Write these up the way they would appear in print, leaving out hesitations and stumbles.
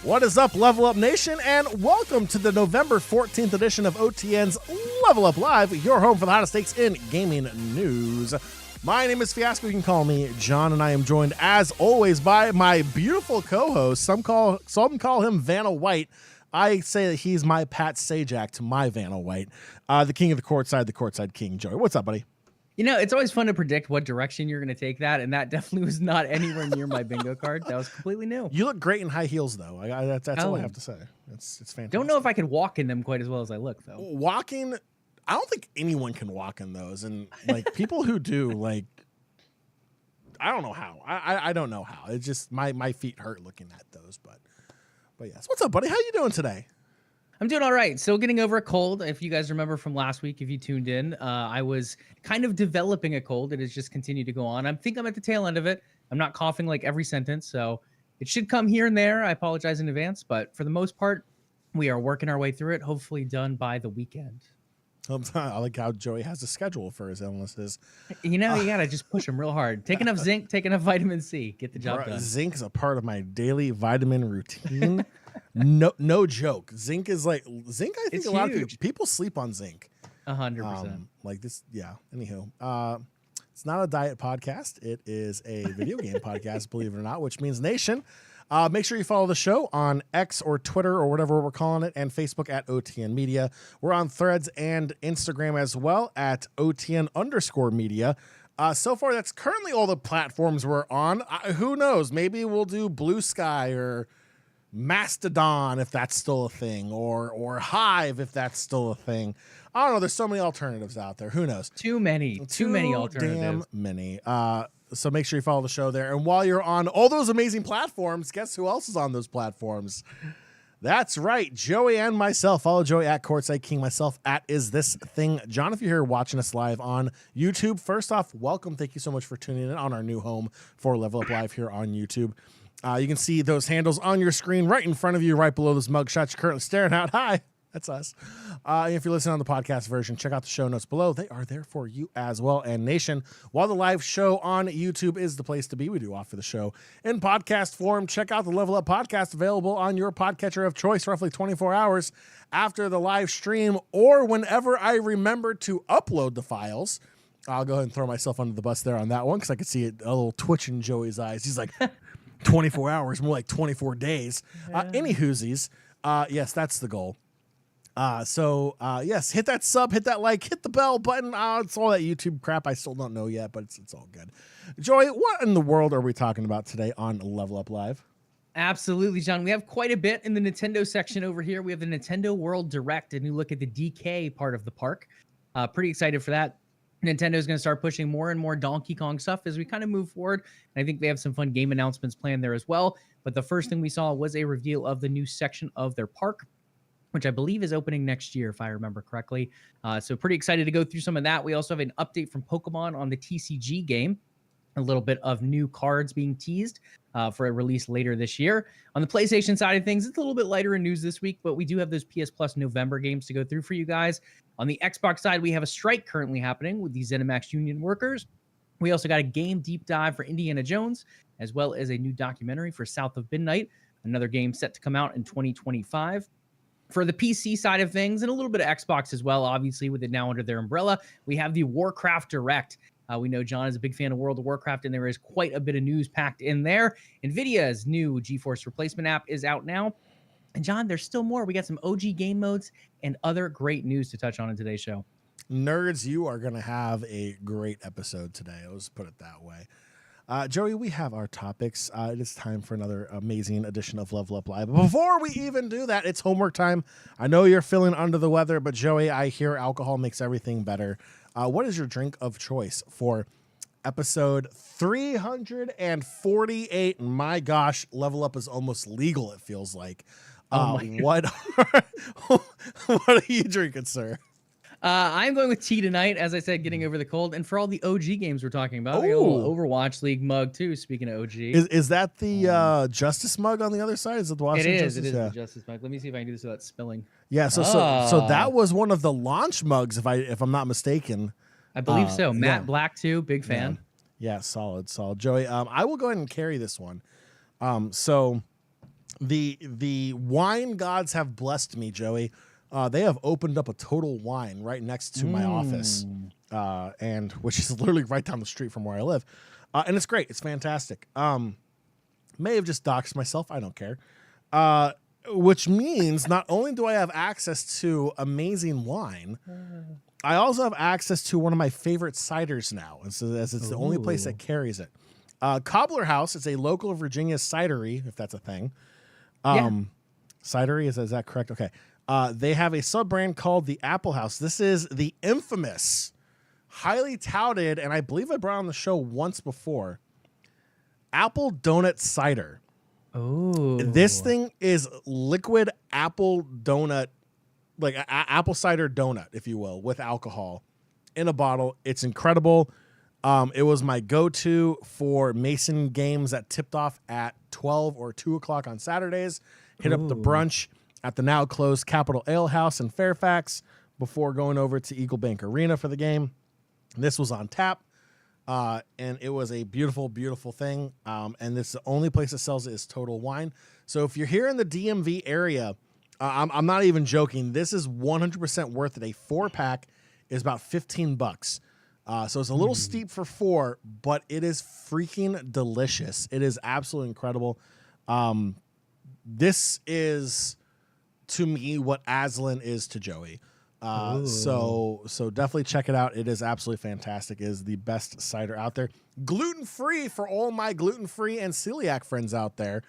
What is up, Level Up Nation, and welcome to the November 14th edition of OTN's Level Up Live, your home for the hottest takes in gaming news. My name is Fiasco. You can call me John, and I am joined, as always, by my beautiful co-host. Some call him Vanna White. I say that he's my Pat Sajak to my Vanna White, the king of the courtside king. Joey, what's up, buddy? You know, it's always fun to predict what direction you're going to take that, and that definitely was not anywhere near my bingo card. That was completely new. You look great in high heels, though. That's all I have to say. It's fantastic. Don't know if I could walk in them quite as well as I look, though. Walking, I don't think anyone can walk in those, and like people who do, like, I don't know how. I don't know how. It's just my feet hurt looking at those, but yes. What's up, buddy? How you doing today? I'm doing all right. Still getting over a cold. If you guys remember from last week, if you tuned in, I was kind of developing a cold. It has just continued to go on. I think I'm at the tail end of it. I'm not coughing like every sentence, so it should come here and there. I apologize in advance, but for the most part, we are working our way through it, hopefully done by the weekend. I like how Joey has a schedule for his illnesses. You know, you got to just push them real hard. Take enough zinc, take enough vitamin C. Get the job done. Zinc is a part of my daily vitamin routine. No joke. Zinc. I think it's a lot of people sleep on zinc. 100%. Like this. Yeah. Anywho, it's not a diet podcast. It is a video game podcast, believe it or not, which means Nation. Make sure you follow the show on X or Twitter or whatever we're calling it, and Facebook at OTN Media. We're on Threads and Instagram as well at OTN_media. So far, that's currently all the platforms we're on. Who knows? Maybe we'll do BlueSky or Mastodon if that's still a thing, or Hive if that's still a thing. I don't know. There's so many alternatives out there. Who knows? Too many alternatives. Damn many. So make sure you follow the show there. And while you're on all those amazing platforms, guess who else is on those platforms? That's right, Joey and myself. Follow Joey at Courtside King, myself at Is This Thing John. If you're here watching us live on YouTube, first off, welcome. Thank you so much for tuning in on our new home for Level Up Live here on YouTube. You can see those handles on your screen right in front of you, right below those mugshots you're currently staring at. Hi. That's us. If you're listening on the podcast version, check out the show notes below. They are there for you as well. And Nation, while the live show on YouTube is the place to be, we do offer the show in podcast form. Check out the Level Up podcast, available on your podcatcher of choice roughly 24 hours after the live stream or whenever I remember to upload the files. I'll go ahead and throw myself under the bus there on that one because I could see a little twitch in Joey's eyes. He's like, 24 hours, more like 24 days. Any whoosies. Yes, that's the goal. Yes, hit that sub, hit that like, hit the bell button. It's all that YouTube crap I still don't know yet, but it's all good. Joey, what in the world are we talking about today on Level Up Live? Absolutely, John. We have quite a bit in the Nintendo section over here. We have the Nintendo World Direct, and you look at the DK part of the park. Pretty excited for that. Nintendo is going to start pushing more and more Donkey Kong stuff as we kind of move forward. And I think they have some fun game announcements planned there as well. But the first thing we saw was a reveal of the new section of their park, which I believe is opening next year, if I remember correctly. So pretty excited to go through some of that. We also have an update from Pokemon on the TCG game. A little bit of new cards being teased for a release later this year. On the PlayStation side of things, it's a little bit lighter in news this week, but we do have those PS Plus November games to go through for you guys. On the Xbox side, we have a strike currently happening with the ZeniMax union workers. We also got a game deep dive for Indiana Jones, as well as a new documentary for South of Midnight, another game set to come out in 2025. For the PC side of things, and a little bit of Xbox as well, obviously, with it now under their umbrella, we have the Warcraft Direct. We know John is a big fan of World of Warcraft, and there is quite a bit of news packed in there. NVIDIA's new GeForce replacement app is out now. And John, there's still more. We got some OG game modes and other great news to touch on in today's show. Nerds, you are going to have a great episode today. Let's put it that way. Joey, we have our topics. It is time for another amazing edition of Level Up Live. But before we even do that, it's homework time. I know you're feeling under the weather, but Joey, I hear alcohol makes everything better. What is your drink of choice for episode 348? My gosh, Level Up is almost legal, it feels like. What are you drinking, sir? I'm going with tea tonight, as I said, getting over the cold, and for all the OG games we're talking about, I got a Oh, little Overwatch League mug too. Speaking of OG, is that the Justice mug on the other side? Is it the Washington it Justice? is Yeah. the Justice mug. Let me see if I can do this without spilling. Yeah. So that was one of the launch mugs, if I'm not mistaken. I believe so. Matte yeah. Black too, big fan. Yeah, solid. Joey, I will go ahead and carry this one. So the wine gods have blessed me, Joey. They have opened up a Total Wine right next to my office, and which is literally right down the street from where I live, and it's great. It's fantastic. May have just doxed myself. I don't care. Which means not only do I have access to amazing wine, I also have access to one of my favorite ciders now, as it's the only place that carries it. Cobbler House is a local Virginia cidery, if that's a thing. Cidery, is that correct? Okay. They have a sub-brand called the Apple House. This is the infamous, highly touted, and I believe I brought on the show once before, apple donut cider. Oh, This thing is liquid apple donut, like apple cider donut, if you will, with alcohol in a bottle. It's incredible. It was my go-to for Mason games that tipped off at 12 or 2 o'clock on Saturdays. Hit up the brunch at the now closed Capitol Ale House in Fairfax before going over to Eagle Bank Arena for the game. This was on tap. And it was a beautiful, beautiful thing. And this the only place that sells it is Total Wine. So if you're here in the DMV area, I'm not even joking. This is 100% worth it. A 4-pack is about $15. So it's a little steep for 4, but it is freaking delicious. It is absolutely incredible. This is, to me, what Aslan is to Joey. So definitely check it out. It is absolutely fantastic. It is the best cider out there. Gluten-free for all my gluten-free and celiac friends out there.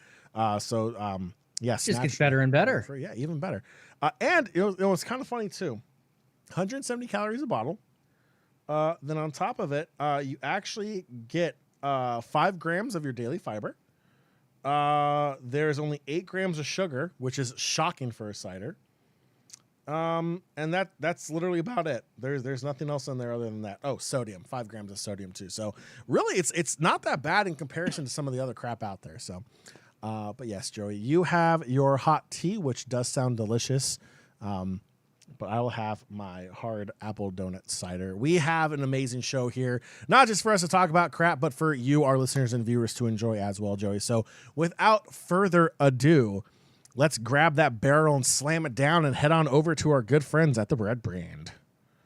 Yes. Just gets better and better. Yeah, even better. And it was kind of funny too. 170 calories a bottle. Then on top of it, you actually get 5 grams of your daily fiber. There's only 8 grams of sugar, which is shocking for a cider. And that's literally about it. There's nothing else in there other than that. Oh, sodium, 5 grams of sodium too. So really it's not that bad in comparison to some of the other crap out there. So, but yes, Joey, you have your hot tea, which does sound delicious. But I will have my hard apple donut cider. We have an amazing show here, not just for us to talk about crap, but for you, our listeners and viewers, to enjoy as well, Joey. So without further ado, let's grab that barrel and slam it down and head on over to our good friends at the Bread Brand.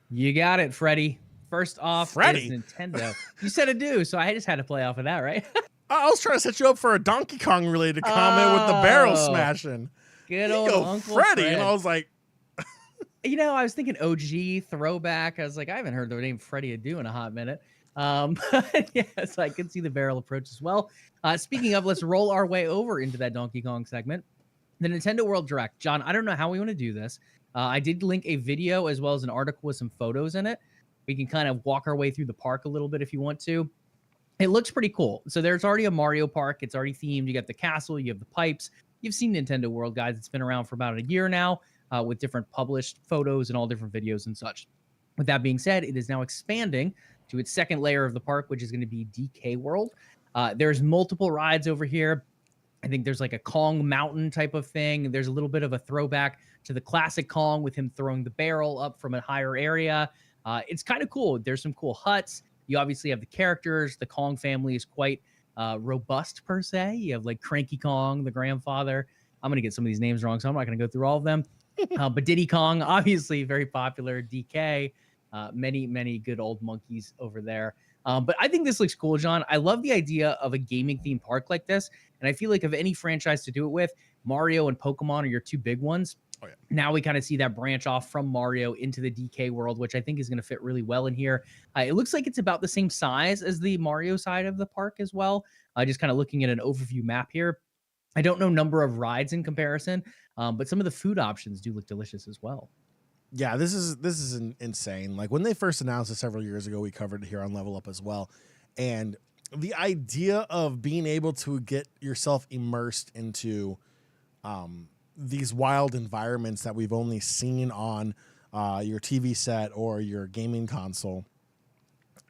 You got it, Freddie. First off, Freddie? is Nintendo. You said ado, so I just had to play off of that, right? I was trying to set you up for a Donkey Kong related comment with the barrel smashing. Good old Uncle Freddie. Fred. And I was like, I was thinking OG throwback. I was like, I haven't heard the name Freddie Ado in a hot minute. But yes, I can see the barrel approach as well. Speaking of, let's roll our way over into that Donkey Kong segment. The Nintendo World Direct. John, I don't know how we want to do this. I did link a video as well as an article with some photos in it. We can kind of walk our way through the park a little bit if you want to. It looks pretty cool. So there's already a Mario Park. It's already themed. You got the castle. You have the pipes. You've seen Nintendo World, guys. It's been around for about a year now with different published photos and all different videos and such. With that being said, it is now expanding to its second layer of the park, which is going to be DK World. There's multiple rides over here. I think there's like a Kong Mountain type of thing. There's a little bit of a throwback to the classic Kong with him throwing the barrel up from a higher area. It's kind of cool. There's some cool huts. You obviously have the characters. The Kong family is quite robust per se. You have like Cranky Kong, the grandfather. I'm going to get some of these names wrong, so I'm not going to go through all of them. But Diddy Kong, obviously very popular. DK, many good old monkeys over there. But I think this looks cool, John. I love the idea of a gaming themed park like this. And I feel like of any franchise to do it with, Mario and Pokemon are your two big ones. Oh, yeah. Now we kind of see that branch off from Mario into the DK world, which I think is going to fit really well in here. It looks like it's about the same size as the Mario side of the park as well. Just kind of looking at an overview map here. I don't know number of rides in comparison, but some of the food options do look delicious as well. Yeah, this is insane. Like when they first announced it several years ago, we covered it here on LvLUp as well. And the idea of being able to get yourself immersed into these wild environments that we've only seen on your TV set or your gaming console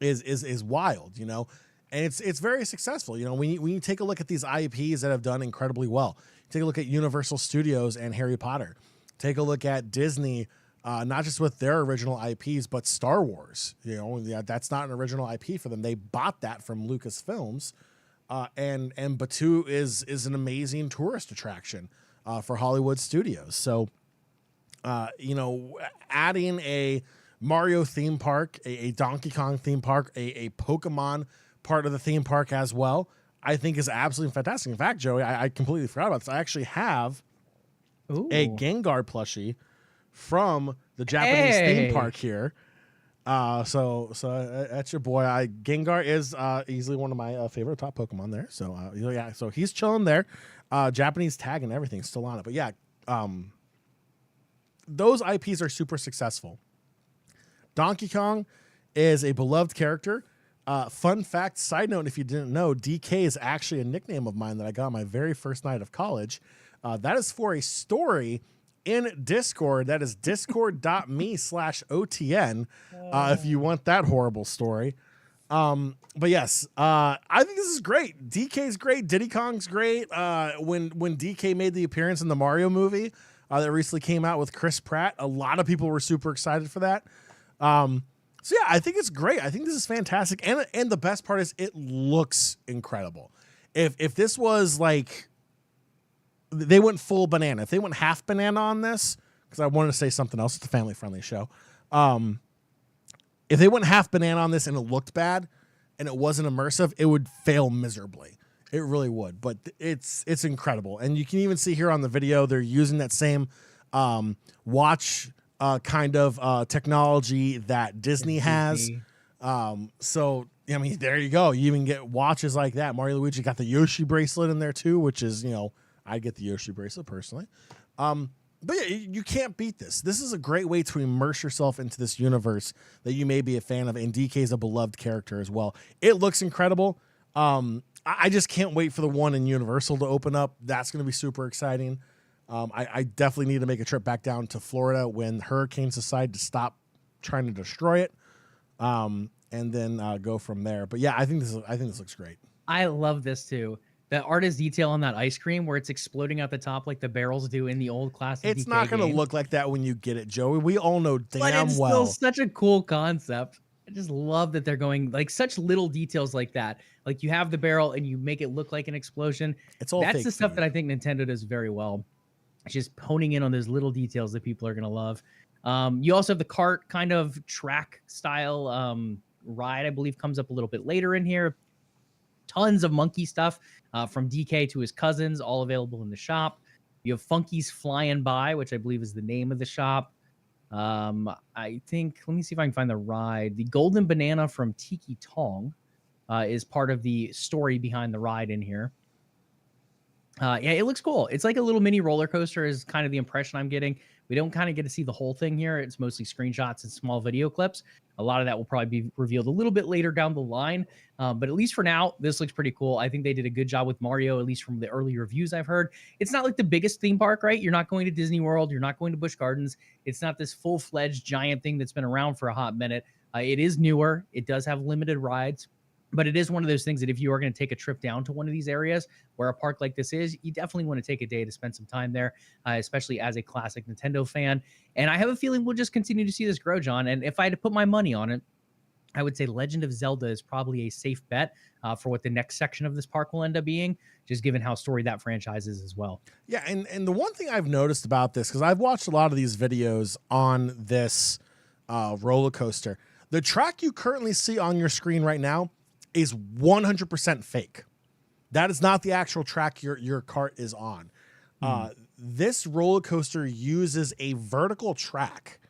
is wild, you know, and it's very successful. You know, when you take a look at these IPs that have done incredibly well, take a look at Universal Studios and Harry Potter, take a look at Disney, not just with their original IPs, but Star Wars. You know, that's not an original IP for them. They bought that from Lucasfilms, and Batuu is an amazing tourist attraction for Hollywood studios. So, you know, adding a Mario theme park, a Donkey Kong theme park, a Pokemon part of the theme park as well, I think is absolutely fantastic. In fact, Joey, I completely forgot about this. I actually have a Gengar plushie from the Japanese theme park here. So that's your boy. Gengar is easily one of my favorite top Pokemon there. So yeah, so he's chilling there. Japanese tag and everything still on it. But yeah, those IPs are super successful. Donkey Kong is a beloved character. Fun fact, side note, if you didn't know, DK is actually a nickname of mine that I got on my very first night of college. That is for a story in Discord. That is discord.me/OTN if you want that horrible story. But yes, I think this is great. DK's great. Diddy Kong's great. When DK made the appearance in the Mario movie that recently came out with Chris Pratt, a lot of people were super excited for that. So yeah, I think it's great. I think this is fantastic. And the best part is it looks incredible. If this was like, they went full banana, if they went half banana on this, because I wanted to say something else, it's a family friendly show. If they went half banana on this and it looked bad and it wasn't immersive, it would fail miserably. It really would, but it's incredible. And you can even see here on the video, they're using that same watch kind of technology that Disney has. So, I mean, there you go. You even get watches like that. Mario and Luigi got the Yoshi bracelet in there too, which is, you know, I get the Yoshi bracelet personally. But yeah, you can't beat this. This is a great way to immerse yourself into this universe that you may be a fan of. And DK is a beloved character as well. It looks incredible. I just can't wait for the one in Universal to open up. That's going to be super exciting. I definitely need to make a trip back down to Florida when hurricanes decide to stop trying to destroy it, and then go from there. But yeah, I think this looks great. I love this too. The artist detail on that ice cream where it's exploding out the top like the barrels do in the old classic. It's DK not going to look like that when you get it, Joey. We all know damn well. But it's still such a cool concept. I just love that they're going like such little details like that. Like you have the barrel and you make it look like an explosion. It's all that's the stuff that I think Nintendo does very well. It's just honing in on those little details that people are going to love. You also have the kart kind of track style ride, I believe, comes up a little bit later in here. Tons of monkey stuff from DK to his cousins, all available in the shop. You have Funky's Flying By, which I believe is the name of the shop. I think, let me see if I can find the ride. The Golden Banana from Tiki Tong is part of the story behind the ride in here. Yeah, it looks cool. It's like a little mini roller coaster is kind of the impression I'm getting. We don't kind of get to see the whole thing here. It's mostly screenshots and small video clips. A lot of that will probably be revealed a little bit later down the line. But at least for now, this looks pretty cool. I think they did a good job with Mario, at least from the early reviews I've heard. It's not like the biggest theme park, right? You're not going to Disney World. You're not going to Busch Gardens. It's not this full-fledged giant thing that's been around for a hot minute. It is newer. It does have limited rides. But it is one of those things that if you are going to take a trip down to one of these areas where a park like this is, you definitely want to take a day to spend some time there, especially as a classic Nintendo fan. And I have a feeling we'll just continue to see this grow, John. And if I had to put my money on it, I would say Legend of Zelda is probably a safe bet for what the next section of this park will end up being, just given how storied that franchise is as well. Yeah, and the one thing I've noticed about this, because I've watched a lot of these videos on this roller coaster, the track you currently see on your screen right now is 100% fake. That is not the actual track your cart is on. This roller coaster uses a vertical track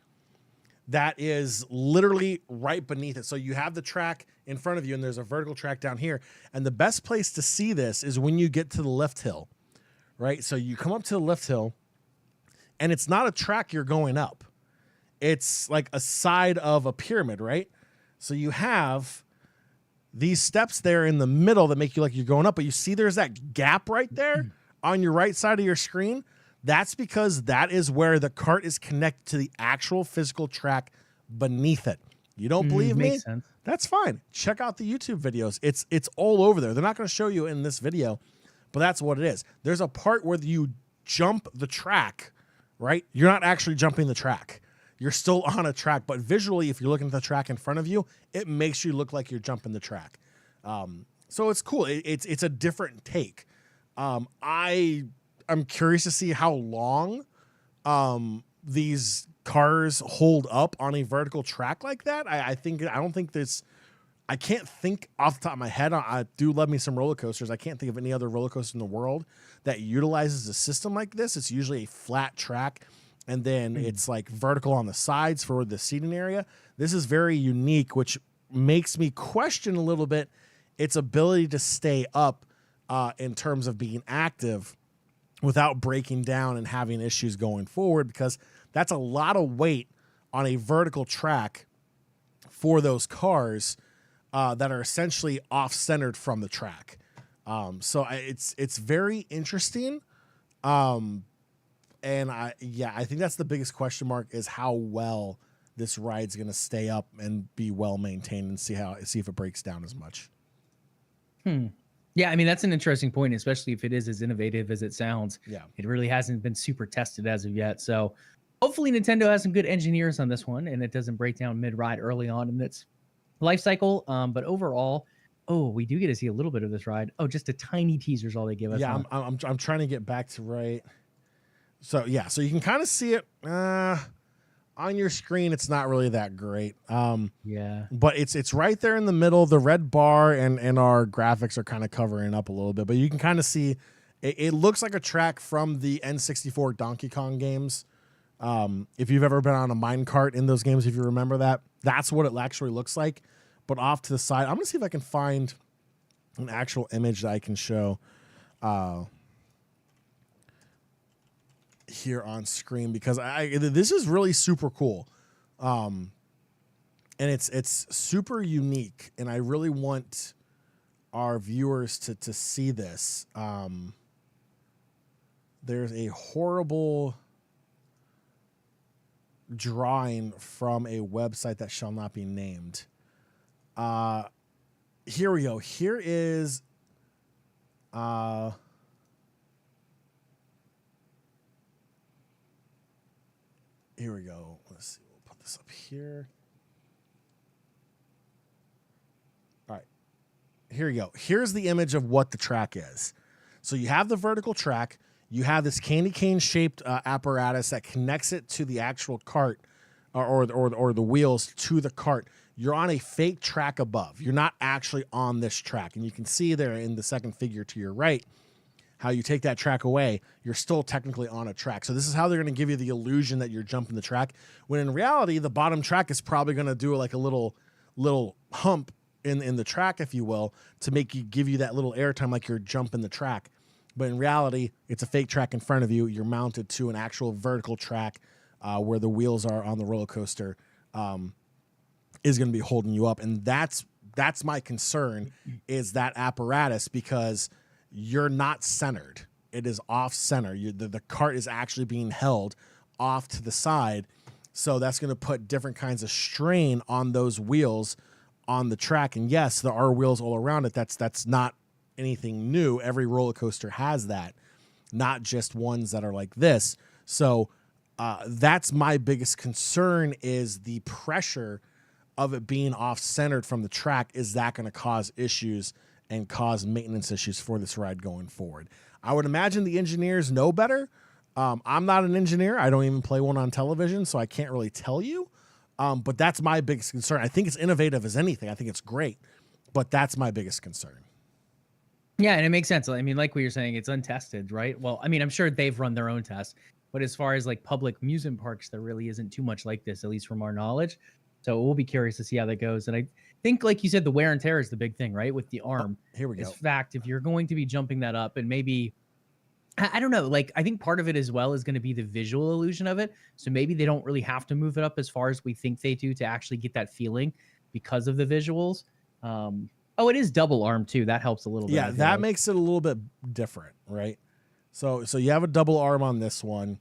that is literally right beneath it. So you have the track in front of you and there's a vertical track down here. And the best place to see this is when you get to the lift hill, right? So you come up to the lift hill and it's not a track you're going up. It's like a side of a pyramid, right? So you have these steps there in the middle that make you like you're going up, but you see there's that gap right there on your right side of your screen. That's because that is where the cart is connected to the actual physical track beneath it. You don't believe me? Makes sense. That's fine. Check out the YouTube videos. It's all over there. They're not going to show you in this video, but that's what it is. There's a part where you jump the track, right? You're not actually jumping the track. You're still on a track, but visually, if you're looking at the track in front of you, it makes you look like you're jumping the track. So it's cool. It's a different take. I'm curious to see how long these cars hold up on a vertical track like that. I can't think off the top of my head. I do love me some roller coasters. I can't think of any other roller coaster in the world that utilizes a system like this. It's usually a flat track, and then it's like vertical on the sides for the seating area. This is very unique, which makes me question a little bit its ability to stay up in terms of being active without breaking down and having issues going forward, because that's a lot of weight on a vertical track for those cars that are essentially off-centered from the track. So it's very interesting. And I think that's the biggest question mark, is how well this ride's going to stay up and be well maintained, and see if it breaks down as much. Yeah, I mean, that's an interesting point, especially if it is as innovative as it sounds. Yeah. It really hasn't been super tested as of yet. So hopefully Nintendo has some good engineers on this one and it doesn't break down mid-ride early on in its life cycle. But overall, we do get to see a little bit of this ride. Oh, just a tiny teaser is all they give us. Yeah, I'm trying to get back to right. So yeah, so you can kind of see it on your screen. It's not really that great. Yeah, but it's right there in the middle. The red bar and our graphics are kind of covering up a little bit, but you can kind of see it looks like a track from the N64 Donkey Kong games. If you've ever been on a minecart in those games, if you remember that, that's what it actually looks like. But off to the side, I'm gonna see if I can find an actual image that I can show here on screen, because this is really super cool. And it's super unique, and I really want our viewers to see this. There's a horrible drawing from a website that shall not be named. Here we go. Here is here we go. Let's see. We'll put this up here. All right. Here you go. Here's the image of what the track is. So you have the vertical track. You have this candy cane shaped apparatus that connects it to the actual cart or the wheels to the cart. You're on a fake track above. You're not actually on this track. And you can see there in the second figure to your right how you take that track away, you're still technically on a track. So this is how they're going to give you the illusion that you're jumping the track, when in reality, the bottom track is probably going to do like a little hump in the track, if you will, to give you that little airtime like you're jumping the track. But in reality, it's a fake track in front of you. You're mounted to an actual vertical track where the wheels are on the roller coaster is going to be holding you up. And that's my concern, is that apparatus, because you're not centered. It is off center. The cart is actually being held off to the side. So that's going to put different kinds of strain on those wheels on the track. And yes, there are wheels all around it. That's not anything new. Every roller coaster has that, not just ones that are like this. So that's my biggest concern, is the pressure of it being off centered from the track. Is that going to cause issues and cause maintenance issues for this ride going forward? I would imagine the engineers know better. I'm not an engineer. I don't even play one on television, so I can't really tell you. But that's my biggest concern. I think it's innovative as anything. I think it's great, but that's my biggest concern. Yeah, and it makes sense. I mean, like what you're saying, it's untested, right? Well, I mean, I'm sure they've run their own tests, but as far as like public amusement parks, there really isn't too much like this, at least from our knowledge. So we'll be curious to see how that goes. And I think, like you said, the wear and tear is the big thing, right? With the arm. Here we go. In fact, if you're going to be jumping that up, and maybe, I don't know, like I think part of it as well is going to be the visual illusion of it. So maybe they don't really have to move it up as far as we think they do to actually get that feeling because of the visuals. Oh, it is double arm too. That helps a little bit. Yeah, that makes it a little bit different, right? So you have a double arm on this one.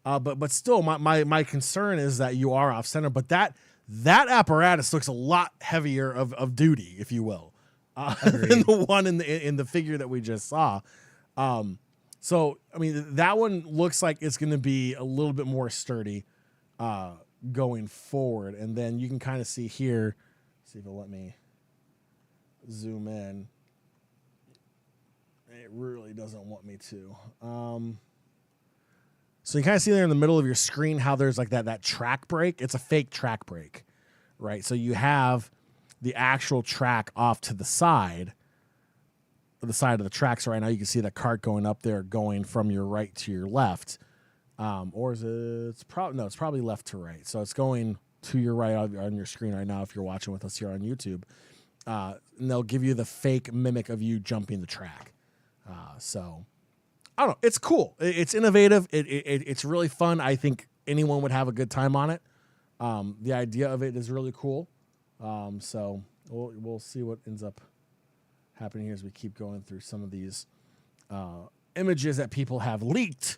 But still, my concern is that you are off center. But that apparatus looks a lot heavier of duty, if you will, than the one in the figure that we just saw. So I mean, that one looks like it's going to be a little bit more sturdy going forward. And then you can kind of see here. See if it'll let me zoom in. It really doesn't want me to. So you kind of see there in the middle of your screen how there's like that track brake. It's a fake track brake, right? So you have the actual track off to the side of the track. So right now you can see the cart going up there, going from your right to your left. Or is it? It's probably left to right. So it's going to your right on your screen right now if you're watching with us here on YouTube. And they'll give you the fake mimic of you jumping the track. So I don't know. It's cool. It's innovative. It's really fun. I think anyone would have a good time on it. The idea of it is really cool. So we'll see what ends up happening here as we keep going through some of these images that people have leaked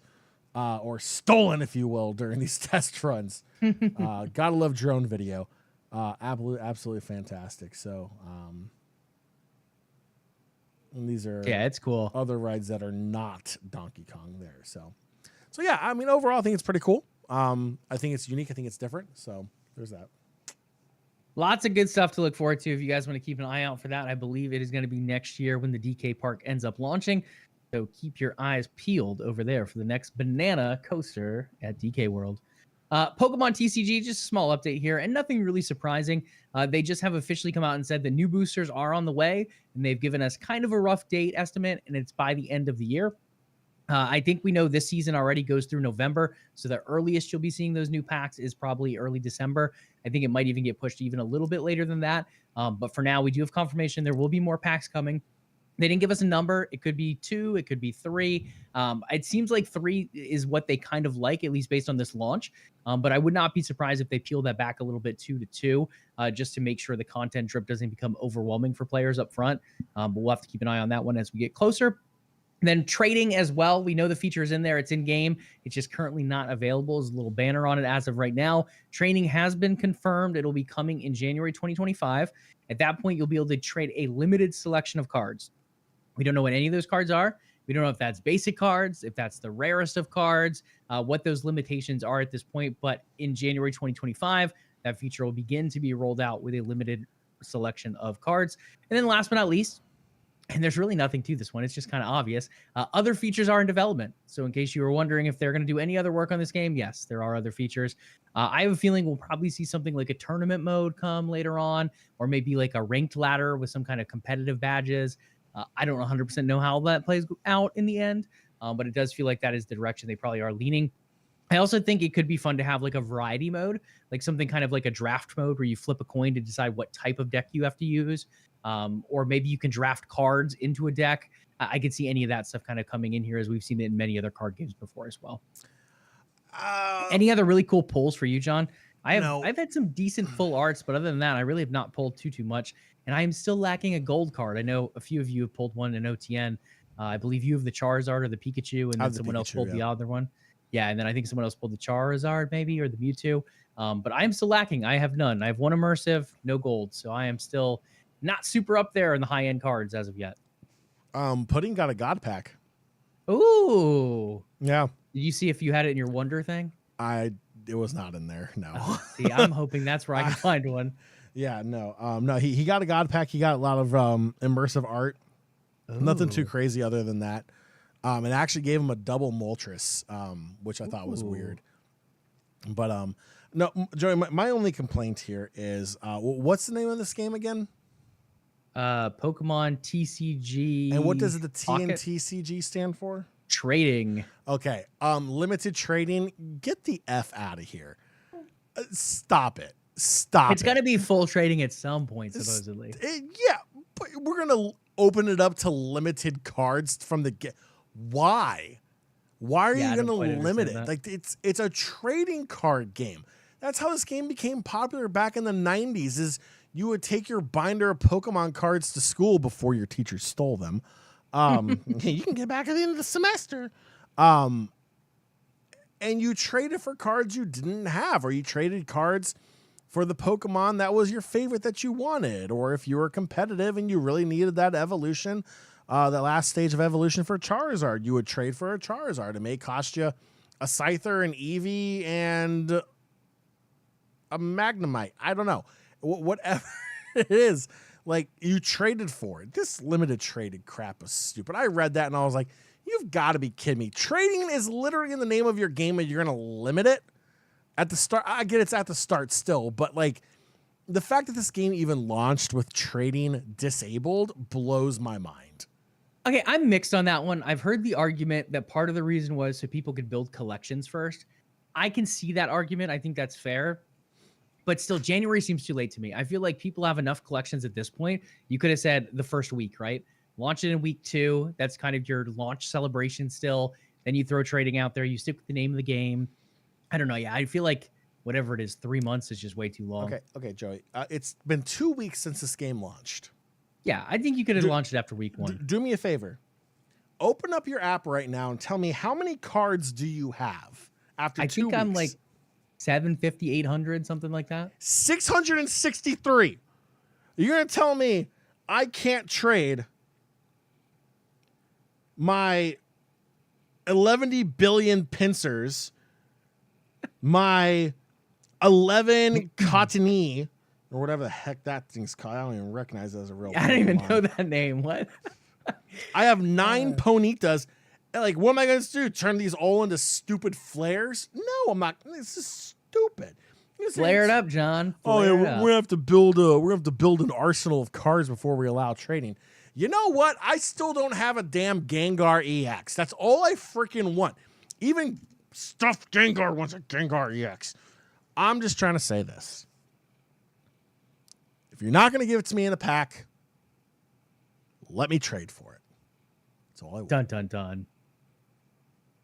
or stolen, if you will, during these test runs. Gotta love drone video. Absolutely fantastic. So and these are it's cool. Other rides that are not Donkey Kong there. So yeah, I mean, overall, I think it's pretty cool. I think it's unique. I think it's different. So there's that. Lots of good stuff to look forward to. If you guys want to keep an eye out for that, I believe it is going to be next year when the DK Park ends up launching. So keep your eyes peeled over there for the next banana coaster at DK World. Pokemon TCG, just a small update here, and nothing really surprising. They just have officially come out and said the new boosters are on the way, and they've given us kind of a rough date estimate, and it's by the end of the year. I think we know this season already goes through November, so the earliest you'll be seeing those new packs is probably early December. I think it might even get pushed even a little bit later than that. But for now, we do have confirmation there will be more packs coming. They didn't give us a number. It could be 2. It could be 3. It seems like 3 is what they kind of like, at least based on this launch. But I would not be surprised if they peel that back a little bit 2 to 2, just to make sure the content drip doesn't become overwhelming for players up front. But we'll have to keep an eye on that one as we get closer. And then trading as well. We know the feature is in there. It's in game. It's just currently not available. There's a little banner on it as of right now. Training has been confirmed. It'll be coming in January 2025. At that point, you'll be able to trade a limited selection of cards. We don't know what any of those cards are. We don't know if that's basic cards, if that's the rarest of cards, what those limitations are at this point. But in January 2025, that feature will begin to be rolled out with a limited selection of cards. And then last but not least, and there's really nothing to this one, it's just kind of obvious, other features are in development. So in case you were wondering if they're going to do any other work on this game, yes, there are other features. I have a feeling we'll probably see something like a tournament mode come later on, or maybe like a ranked ladder with some kind of competitive badges. I don't 100% know how that plays out in the end, but it does feel like that is the direction they probably are leaning. I also think it could be fun to have like a variety mode, like something kind of like a draft mode where you flip a coin to decide what type of deck you have to use. Or maybe you can draft cards into a deck. I could see any of that stuff kind of coming in here, as we've seen it in many other card games before as well. Any other really cool pulls for you, John? I've had some decent full arts, but other than that, I really have not pulled too much. And I am still lacking a gold card. I know a few of you have pulled one in OTN. I believe you have the Charizard or the Pikachu, and then someone else pulled the other one. Yeah, and then I think someone else pulled the Charizard maybe, or the Mewtwo. But I am still lacking. I have none. I have one immersive, no gold. So I am still not super up there in the high-end cards as of yet. Pudding got a God Pack. Ooh. Yeah. Did you see if you had it in your Wonder thing? It was not in there, no. See, I'm hoping that's where I can find one. Yeah, no. No, he got a God Pack. He got a lot of immersive art. Ooh. Nothing too crazy other than that. It actually gave him a double Moltres, which I thought was weird. But no, Joey, my only complaint here is what's the name of this game again? Pokemon TCG. And what does the T and TCG stand for? Trading. Okay. Limited trading. Get the F out of here. Stop it. Stop. It's got to be full trading at some point, supposedly. Yeah, but we're gonna open it up to limited cards from the get. Why? Why are you gonna limit it? That. Like it's a trading card game. That's how this game became popular back in the 90s. Is you would take your binder of Pokemon cards to school before your teacher stole them. You can get back at the end of the semester. And you traded for cards you didn't have, or you traded cards for the Pokemon that was your favorite that you wanted, or if you were competitive and you really needed that evolution, that last stage of evolution for Charizard, you would trade for a Charizard. It may cost you a Scyther, an Eevee, and a Magnemite. I don't know. Whatever it is, like, you traded for it. This limited traded crap is stupid. I read that and I was like, you've got to be kidding me. Trading is literally in the name of your game and you're going to limit it at the start. I get it's at the start still, but like the fact that this game even launched with trading disabled blows my mind. Okay, I'm mixed on that one. I've heard the argument that part of the reason was so people could build collections first. I can see that argument. I think that's fair. But still, January seems too late to me. I feel like people have enough collections at this point. You could have said the first week, right? Launch it in week 2. That's kind of your launch celebration still. Then you throw trading out there. You stick with the name of the game. I don't know. Yeah, I feel like whatever it is, 3 months is just way too long. Okay, Joey. It's been 2 weeks since this game launched. Yeah, I think you could have launched it after week 1. Do me a favor. Open up your app right now and tell me how many cards do you have after 2 weeks? I think I'm like 750, 800, something like that. 663. You're going to tell me I can't trade my 11 billion pincers, my 11 Cottony, or whatever the heck that thing's called. I don't even recognize it as a real I don't even know that name. What? I have 9 Ponytas. Like, what am I going to do? Turn these all into stupid flares? No, I'm not. This is stupid. Flare it up, John. Flare we're gonna have to build an arsenal of cards before we allow trading. You know what? I still don't have a damn Gengar EX. That's all I freaking want. Even stuffed Gengar wants a Gengar EX. I'm just trying to say this. If you're not going to give it to me in a pack, let me trade for it. That's all I want. Dun, dun, dun.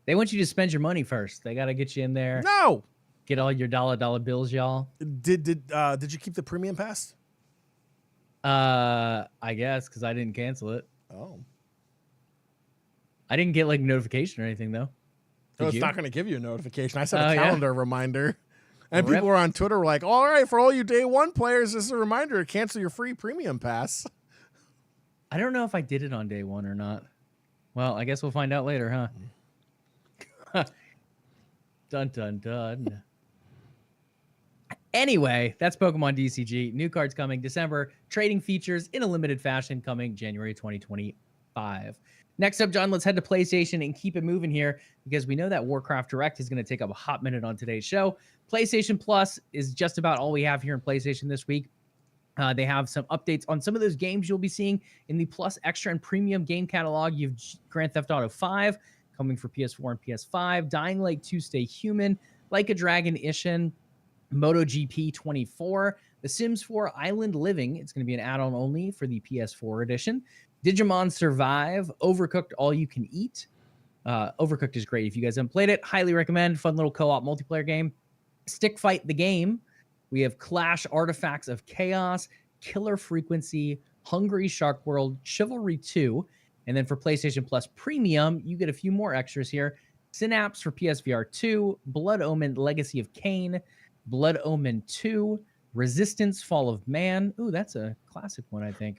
They want you to spend your money first. They got to get you in there. No. Get all your dollar bills, y'all. Did you keep the premium pass? I guess, because I didn't cancel it. Oh. I didn't get like notification or anything though. No, it's not going to give you a notification. I set a calendar reminder. And people were on Twitter were like, all right, for all you day one players, this is a reminder to cancel your free premium pass. I don't know if I did it on day 1 or not. Well, I guess we'll find out later, huh? Dun, dun, dun. Anyway, that's Pokemon DCG. New cards coming December. Trading features in a limited fashion coming January 2025. Next up, John, let's head to PlayStation and keep it moving here because we know that Warcraft Direct is going to take up a hot minute on today's show. PlayStation Plus is just about all we have here in PlayStation this week. They have some updates on some of those games you'll be seeing in the Plus Extra and Premium game catalog. You've Grand Theft Auto 5 coming for PS4 and PS5, Dying Light 2 Stay Human, Like a Dragon Ishin, MotoGP 24, The Sims 4 Island Living. It's going to be an add-on only for the PS4 edition. Digimon Survive, Overcooked All You Can Eat. Overcooked is great. If you guys haven't played it, highly recommend. Fun little co-op multiplayer game. Stick Fight the Game. We have Clash Artifacts of Chaos, Killer Frequency, Hungry Shark World, Chivalry 2. And then for PlayStation Plus Premium, you get a few more extras here. Synapse for PSVR 2, Blood Omen Legacy of Kain, Blood Omen 2, Resistance Fall of Man. Ooh, that's a classic one, I think.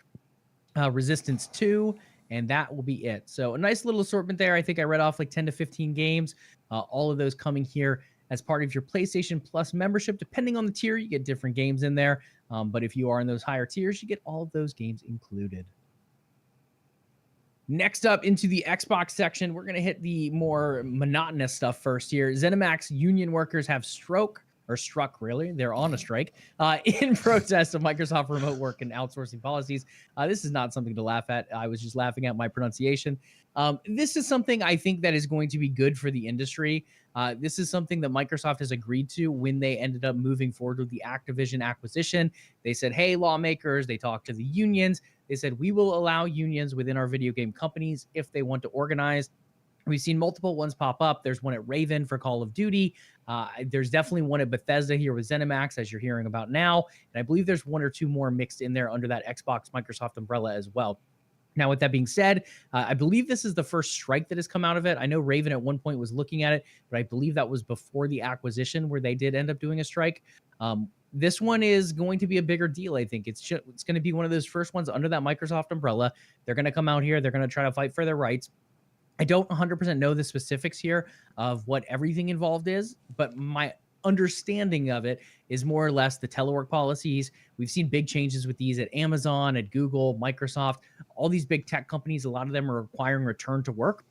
Resistance 2, and that will be it. So a nice little assortment there. I think I read off like 10 to 15 games. All of those coming here as part of your PlayStation Plus membership. Depending on the tier, you get different games in there. But if you are in those higher tiers, you get all of those games included. Next up into the Xbox section, we're going to hit the more monotonous stuff first here. ZeniMax union workers have struck, really. They're on a strike in protest of Microsoft remote work and outsourcing policies. This is not something to laugh at. I was just laughing at my pronunciation. This is something I think that is going to be good for the industry. This is something that Microsoft has agreed to when they ended up moving forward with the Activision acquisition. They said, hey, lawmakers, they talked to the unions. They said, we will allow unions within our video game companies if they want to organize. We've seen multiple ones pop up. There's one at Raven for Call of Duty. There's definitely one at Bethesda here with ZeniMax, as you're hearing about now. And I believe there's one or two more mixed in there under that Xbox Microsoft umbrella as well. Now, with that being said, I believe this is the first strike that has come out of it. I know Raven at one point was looking at it, but I believe that was before the acquisition where they did end up doing a strike. This one is going to be a bigger deal. I think it's going to be one of those first ones under that Microsoft umbrella. They're going to come out here. They're going to try to fight for their rights. I don't 100% know the specifics here of what everything involved is, but my understanding of it is more or less the telework policies. We've seen big changes with these at Amazon, at Google, Microsoft, all these big tech companies. A lot of them are requiring return to work,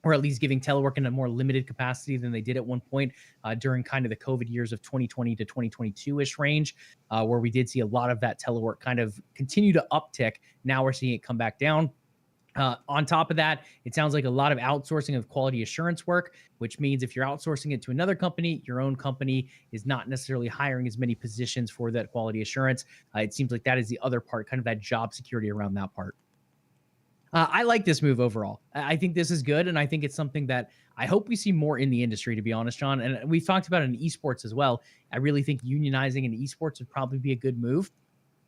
or at least giving telework in a more limited capacity than they did at one point during kind of the COVID years of 2020 to 2022-ish range, where we did see a lot of that telework kind of continue to uptick. Now we're seeing it come back down. On top of that, it sounds like a lot of outsourcing of quality assurance work, which means if you're outsourcing it to another company, your own company is not necessarily hiring as many positions for that quality assurance. It seems like that is the other part, kind of that job security around that part. I like this move overall. I think this is good, and I think it's something that I hope we see more in the industry, to be honest, John. And we've talked about it in esports as well. I really think unionizing in esports would probably be a good move.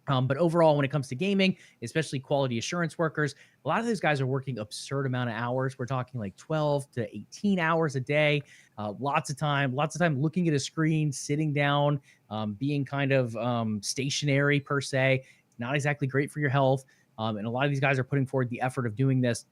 But overall, when it comes to gaming, especially quality assurance workers, a lot of those guys are working absurd amount of hours. We're talking like 12 to 18 hours a day, lots of time looking at a screen, sitting down, being kind of stationary per se. It's not exactly great for your health. And a lot of these guys are putting forward the effort of doing this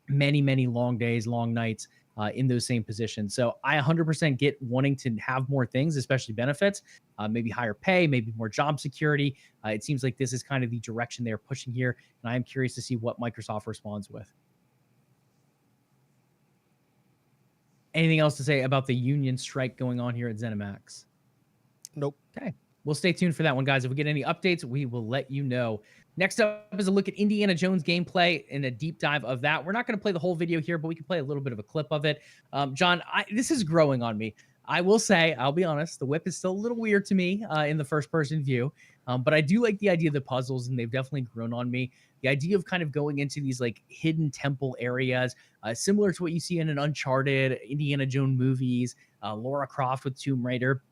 many, many long days, long nights in those same positions. So I 100% get wanting to have more things, especially benefits, maybe higher pay, maybe more job security. It seems like this is kind of the direction they're pushing here. And I am curious to see what Microsoft responds with. Anything else to say about the union strike going on here at ZeniMax? Nope. Okay. We'll stay tuned for that one, guys. If we get any updates, we will let you know. Next up is a look at Indiana Jones gameplay and a deep dive of that. We're not going to play the whole video here, but we can play a little bit of a clip of it. John, this is growing on me. I will say, I'll be honest, the whip is still a little weird to me in the first-person view, but I do like the idea of the puzzles, and they've definitely grown on me. The idea of kind of going into these like hidden temple areas, similar to what you see in an Uncharted, Indiana Jones movies, Lara Croft with Tomb Raider.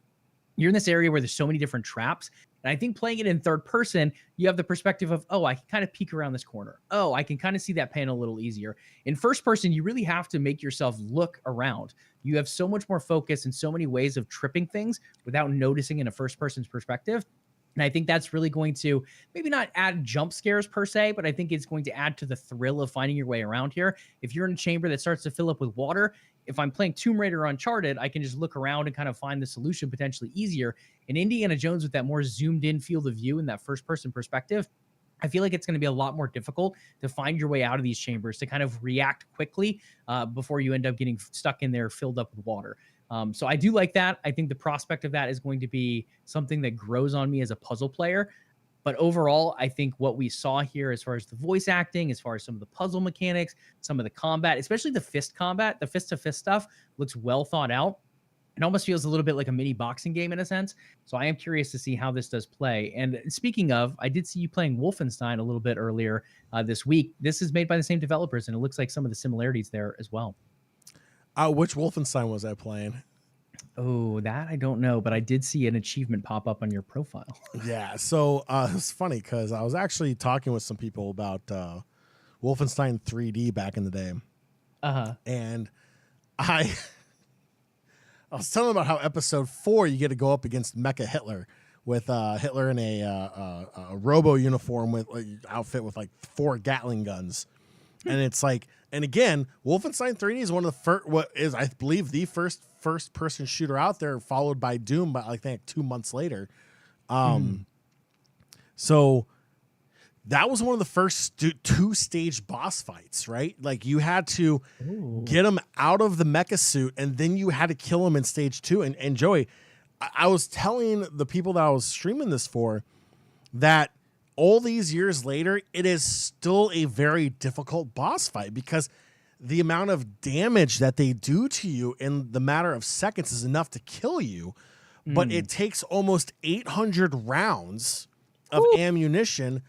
You're in this area where there's so many different traps. And I think playing it in third person, you have the perspective of, oh, I can kind of peek around this corner. Oh, I can kind of see that panel a little easier. In first person, you really have to make yourself look around. You have so much more focus and so many ways of tripping things without noticing in a first person's perspective. And I think that's really going to maybe not add jump scares per se, but I think it's going to add to the thrill of finding your way around here. If you're in a chamber that starts to fill up with water, if I'm playing Tomb Raider or Uncharted, I can just look around and kind of find the solution potentially easier. In Indiana Jones, with that more zoomed in field of view and that first person perspective, I feel like it's going to be a lot more difficult to find your way out of these chambers, to kind of react quickly before you end up getting stuck in there filled up with water. So I do like that. I think the prospect of that is going to be something that grows on me as a puzzle player. But overall, I think what we saw here as far as the voice acting, as far as some of the puzzle mechanics, some of the combat, especially the fist combat, the fist-to-fist stuff looks well thought out. It almost feels a little bit like a mini boxing game in a sense. So I am curious to see how this does play. And speaking of, I did see you playing Wolfenstein a little bit earlier this week. This is made by the same developers, and it looks like some of the similarities there as well. Which Wolfenstein was I playing? Oh, that I don't know, but I did see an achievement pop up on your profile. Yeah, so it's funny because I was actually talking with some people about Wolfenstein 3D back in the day. And I was telling them about how episode 4 you get to go up against Mecha Hitler with Hitler in a robo uniform with outfit with like 4 Gatling guns. And it's like, and again, Wolfenstein 3D is one of the first, what is, I believe, the first person shooter out there, followed by Doom, but I think 2 months later. So that was one of the first 2-stage boss fights, right? Like you had to get him out of the mecha suit, and then you had to kill him in stage 2. And Joey, I was telling the people that I was streaming this for that all these years later, it is still a very difficult boss fight because the amount of damage that they do to you in the matter of seconds is enough to kill you. But it takes almost 800 rounds of ammunition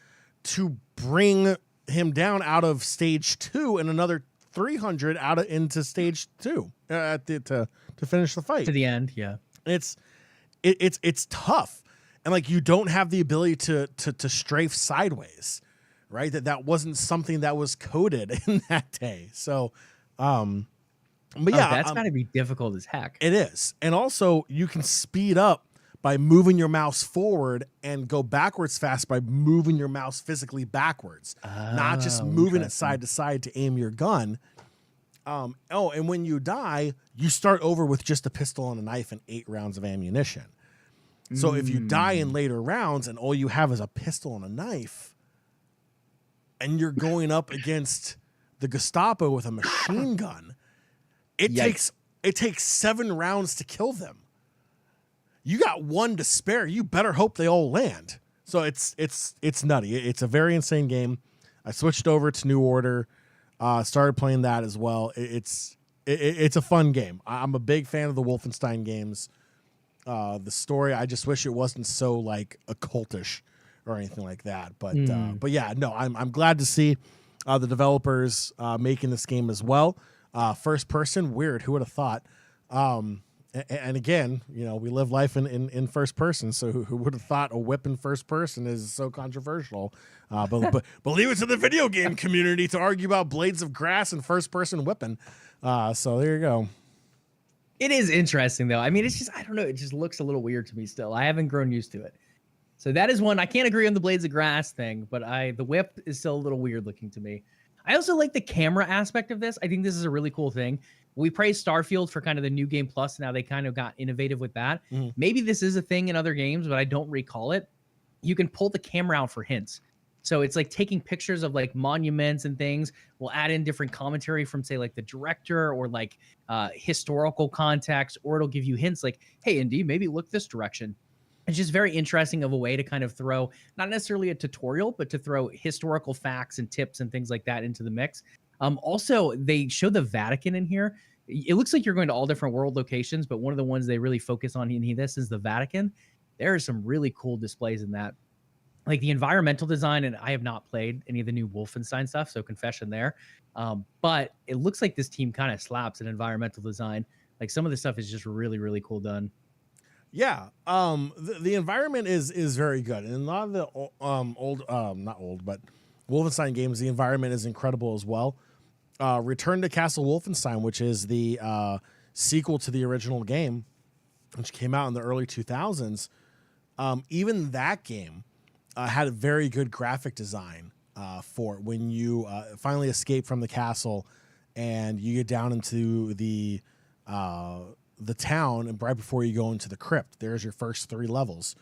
to bring him down out of stage 2 and another 300 into stage 2 to finish the fight. To the end, yeah. It's tough. And like you don't have the ability to strafe sideways, right? That wasn't something that was coded in that day. So, but Oh, yeah, that's got to be difficult as heck. it is. And also you can speed up by moving your mouse forward and go backwards fast by moving your mouse physically backwards, not just Oh, moving it interesting. side to side to aim your gun. And when you die, you start over with just a pistol and a knife and 8 rounds of ammunition. So if you die in later rounds and all you have is a pistol and a knife, and you're going up against the Gestapo with a machine gun, it Yikes. takes 7 rounds to kill them. You got 1 to spare. You better hope they all land. So it's nutty. It's a very insane game. I switched over to New Order, started playing that as well. It's a fun game. I'm a big fan of the Wolfenstein games. The story, I just wish it wasn't so like occultish or anything like that. But yeah, no, I'm glad to see the developers making this game as well. First person, weird. Who would have thought? And again, you know, we live life in first person, so who would have thought a whip in first person is so controversial? But leave it to the video game community to argue about blades of grass and first person whipping. So there you go. It is interesting though. I mean, it's just, I don't know. It just looks a little weird to me still. I haven't grown used to it. So that is one. I can't agree on the blades of grass thing, but the whip is still a little weird looking to me. I also like the camera aspect of this. I think this is a really cool thing. We praised Starfield for kind of the new game plus. Now they kind of got innovative with that. Mm-hmm. Maybe this is a thing in other games, but I don't recall it. You can pull the camera out for hints. So it's like taking pictures of like monuments and things. We'll add in different commentary from say like the director or like historical context, or it'll give you hints like, hey, Indy, maybe look this direction. It's just very interesting of a way to kind of throw, not necessarily a tutorial, but to throw historical facts and tips and things like that into the mix. Also, they show the Vatican in here. It looks like you're going to all different world locations, but one of the ones they really focus on in this is the Vatican. There are some really cool displays in that. Like the environmental design, and I have not played any of the new Wolfenstein stuff, so confession there. But it looks like this team kind of slaps in environmental design. Like some of the stuff is just really, really cool done. Yeah, the environment is very good, and a lot of the not old, but Wolfenstein games, the environment is incredible as well. Return to Castle Wolfenstein, which is the sequel to the original game, which came out in the early 2000s. Even that game had a very good graphic design for it. When you finally escape from the castle and you get down into the town, and right before you go into the crypt, there's your first 3 levels.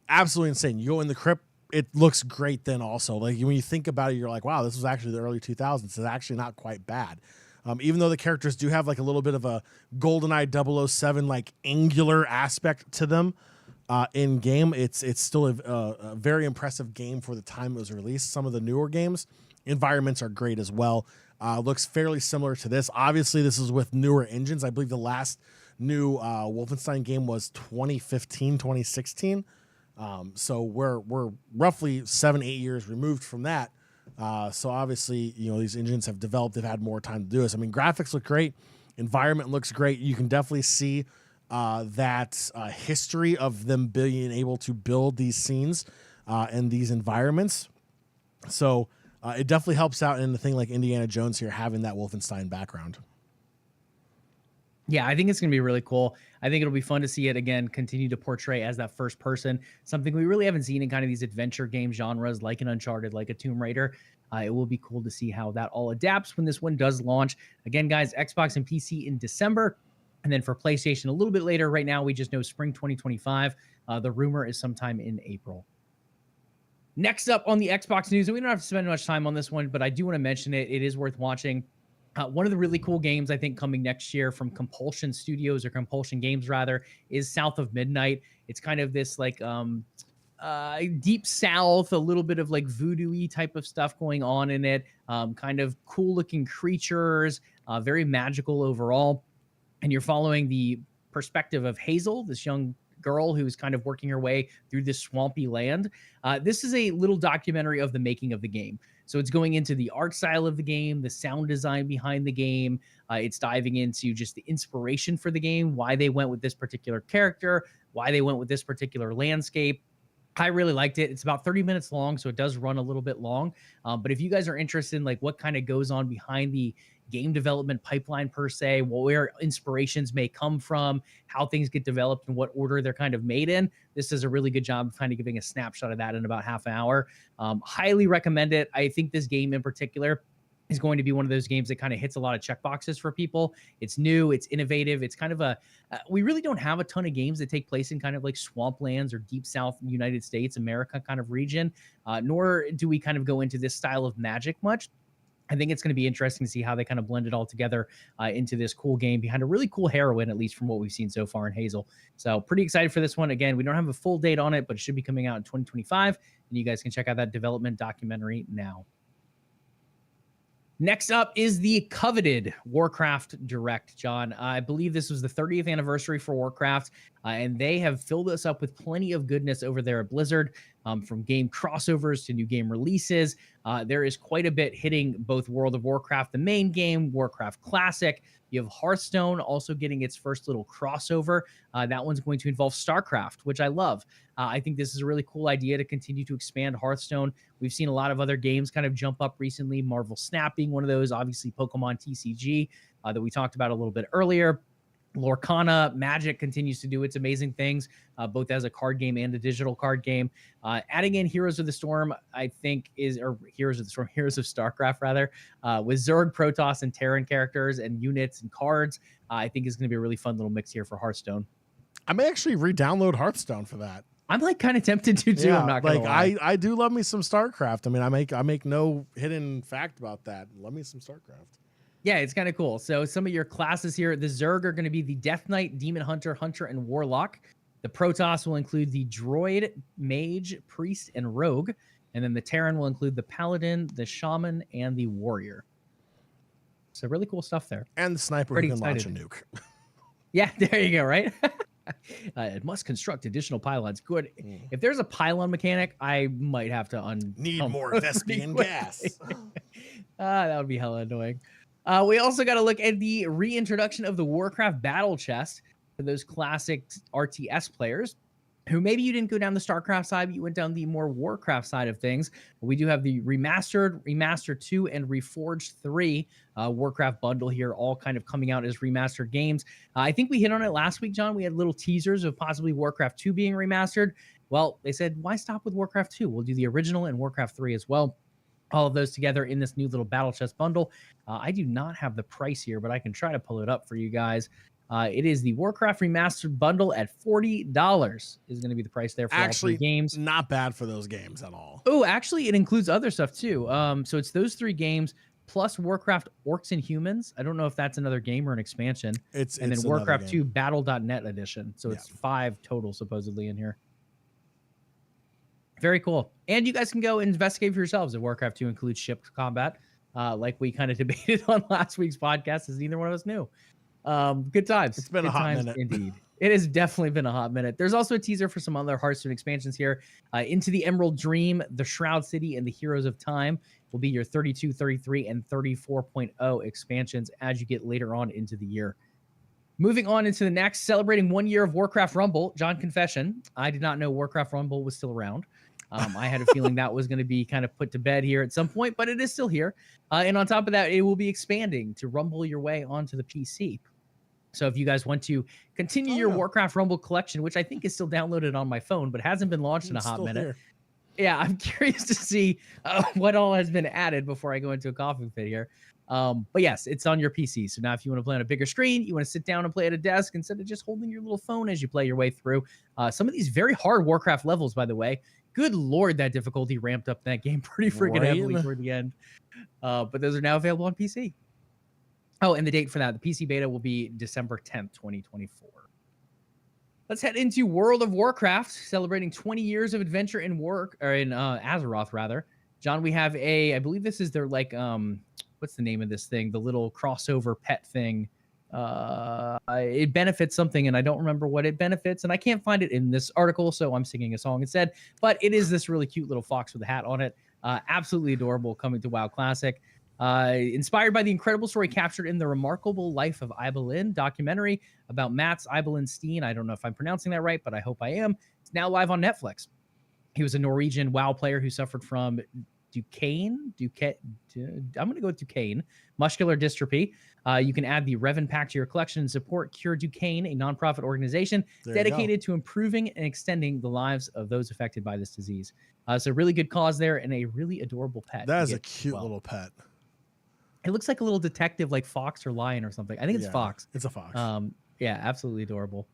Absolutely insane. You go in the crypt, it looks great then also. Like when you think about it, you're like, wow, this was actually the early 2000s. It's actually not quite bad. Even though the characters do have like a little bit of a GoldenEye 007 like angular aspect to them in game, it's still a very impressive game for the time it was released. Some of the newer games, environments are great as well. Looks fairly similar to this. Obviously, this is with newer engines. I believe the last new Wolfenstein game was 2015, 2016. So we're roughly 7-8 years removed from that. So obviously, you know, these engines have developed. They've had more time to do this. I mean, graphics look great. Environment looks great. You can definitely see that history of them being able to build these scenes and these environments. So it definitely helps out in the thing like Indiana Jones here, having that Wolfenstein background. Yeah, I think it's going to be really cool. I think it'll be fun to see it again, continue to portray as that first person, something we really haven't seen in kind of these adventure game genres like an Uncharted, like a Tomb Raider. It will be cool to see how that all adapts when this one does launch. Again, guys, Xbox and PC in December. And then for PlayStation a little bit later. Right now, we just know spring 2025. The rumor is sometime in April. Next up on the Xbox news, and we don't have to spend much time on this one, but I do want to mention it. It is worth watching. One of the really cool games, I think, coming next year from Compulsion Studios, or Compulsion Games rather, is South of Midnight. It's kind of this like deep south, a little bit of like voodoo-y type of stuff going on in it. Kind of cool looking creatures, very magical overall. And you're following the perspective of Hazel, this young girl who's kind of working her way through this swampy land. This is a little documentary of the making of the game. So it's going into the art style of the game, the sound design behind the game. It's diving into just the inspiration for the game, why they went with this particular character, why they went with this particular landscape. I really liked it. It's about 30 minutes long, so it does run a little bit long. But if you guys are interested in like what kind of goes on behind the game development pipeline per se, where inspirations may come from, how things get developed, and what order they're kind of made in, this does a really good job of kind of giving a snapshot of that in about half an hour. Highly recommend it. I think this game in particular is going to be one of those games that kind of hits a lot of checkboxes for people. It's new, it's innovative, it's kind of a we really don't have a ton of games that take place in kind of like swamplands or deep south United States, America kind of region, nor do we kind of go into this style of Magic much. I think it's going to be interesting to see how they kind of blend it all together into this cool game behind a really cool heroine, at least from what we've seen so far in Hazel. So pretty excited for this one. Again, we don't have a full date on it, but it should be coming out in 2025, and you guys can check out that development documentary now. Next up is the coveted Warcraft Direct, John. I believe this was the 30th anniversary for Warcraft, and they have filled us up with plenty of goodness over there at Blizzard, from game crossovers to new game releases. There is quite a bit hitting both World of Warcraft, the main game, Warcraft Classic. You have Hearthstone also getting its first little crossover. That one's going to involve StarCraft, which I love. I think this is a really cool idea to continue to expand Hearthstone. We've seen a lot of other games kind of jump up recently. Marvel Snap being one of those, obviously Pokemon TCG that we talked about a little bit earlier. Lorcana, Magic continues to do its amazing things, both as a card game and a digital card game. Adding in Heroes of the Storm, I think Heroes of StarCraft rather, with Zerg, Protoss, and Terran characters and units and cards, I think is going to be a really fun little mix here for Hearthstone. I may actually re-download Hearthstone for that. I'm like kind of tempted to too. Yeah, I'm not gonna lie. I do love me some StarCraft. I mean, I make no hidden fact about that. Love me some StarCraft. Yeah, it's kind of cool. So some of your classes here, the Zerg are going to be the Death Knight, Demon Hunter, Hunter, and Warlock. The Protoss will include the Droid, Mage, Priest, and Rogue. And then the Terran will include the Paladin, the Shaman, and the Warrior. So really cool stuff there. And the Sniper who can launch a nuke. Yeah, there you go, right? It must construct additional pylons. Good. If there's a pylon mechanic, I might have to need more Vespian gas. That would be hella annoying. We also got to look at the reintroduction of the Warcraft Battle Chest for those classic RTS players who maybe you didn't go down the StarCraft side, but you went down the more Warcraft side of things. We do have the Remastered 2, and Reforged 3 Warcraft bundle here, all kind of coming out as remastered games. I think we hit on it last week, John. We had little teasers of possibly Warcraft 2 being remastered. Well, they said, why stop with Warcraft 2? We'll do the original and Warcraft 3 as well. All of those together in this new little Battle Chest bundle. I do not have the price here, but I can try to pull it up for you guys. It is the Warcraft Remastered bundle at $40 is going to be the price there for all three games. Not bad for those games at all. Oh, actually, it includes other stuff too. So it's those three games plus Warcraft Orcs and Humans. I don't know if that's another game or an expansion. And then Warcraft 2 Battle.net edition. So it's 5 total supposedly in here. Very cool. And you guys can go investigate for yourselves if Warcraft 2 includes ship combat, like we kind of debated on last week's podcast, as neither one of us knew. Good times. It's been a hot minute. Indeed. It has definitely been a hot minute. There's also a teaser for some other Hearthstone expansions here. Into the Emerald Dream, the Shroud City, and the Heroes of Time will be your 32, 33, and 34.0 expansions as you get later on into the year. Moving on into the next, celebrating 1 year of Warcraft Rumble. John, confession, I did not know Warcraft Rumble was still around. I had a feeling that was going to be kind of put to bed here at some point, but it is still here. And on top of that, it will be expanding to rumble your way onto the PC. So if you guys want to continue your Warcraft Rumble collection, which I think is still downloaded on my phone, but hasn't been launched in a hot minute. Here. Yeah, I'm curious to see what all has been added before I go into a coughing fit here. But yes, it's on your PC. So now if you want to play on a bigger screen, you want to sit down and play at a desk instead of just holding your little phone as you play your way through. Some of these very hard Warcraft levels, by the way. Good Lord, that difficulty ramped up that game pretty freaking heavily toward the end. But those are now available on PC. Oh, and the date for that, the PC beta will be December 10th, 2024. Let's head into World of Warcraft, celebrating 20 years of adventure in Azeroth, rather. John, we have I believe this is their, like, what's the name of this thing? The little crossover pet thing. It benefits something, and I don't remember what it benefits, and I can't find it in this article, so I'm singing a song instead. But it is this really cute little fox with a hat on it. Absolutely adorable, coming to WoW Classic. Inspired by the incredible story captured in The Remarkable Life of Ibelin documentary about Mats Ibelin Steen. I don't know if I'm pronouncing that right, but I hope I am. It's now live on Netflix. He was a Norwegian WoW player who suffered from I'm going to go with Duquesne, muscular dystrophy. You can add the Revan pack to your collection and support Cure Duquesne, a nonprofit organization dedicated to improving and extending the lives of those affected by this disease. So really good cause there, and a really adorable pet. That is a cute little pet. It looks like a little detective, like Fox or Lion or something. I think it's Fox. It's a fox. Yeah, absolutely adorable.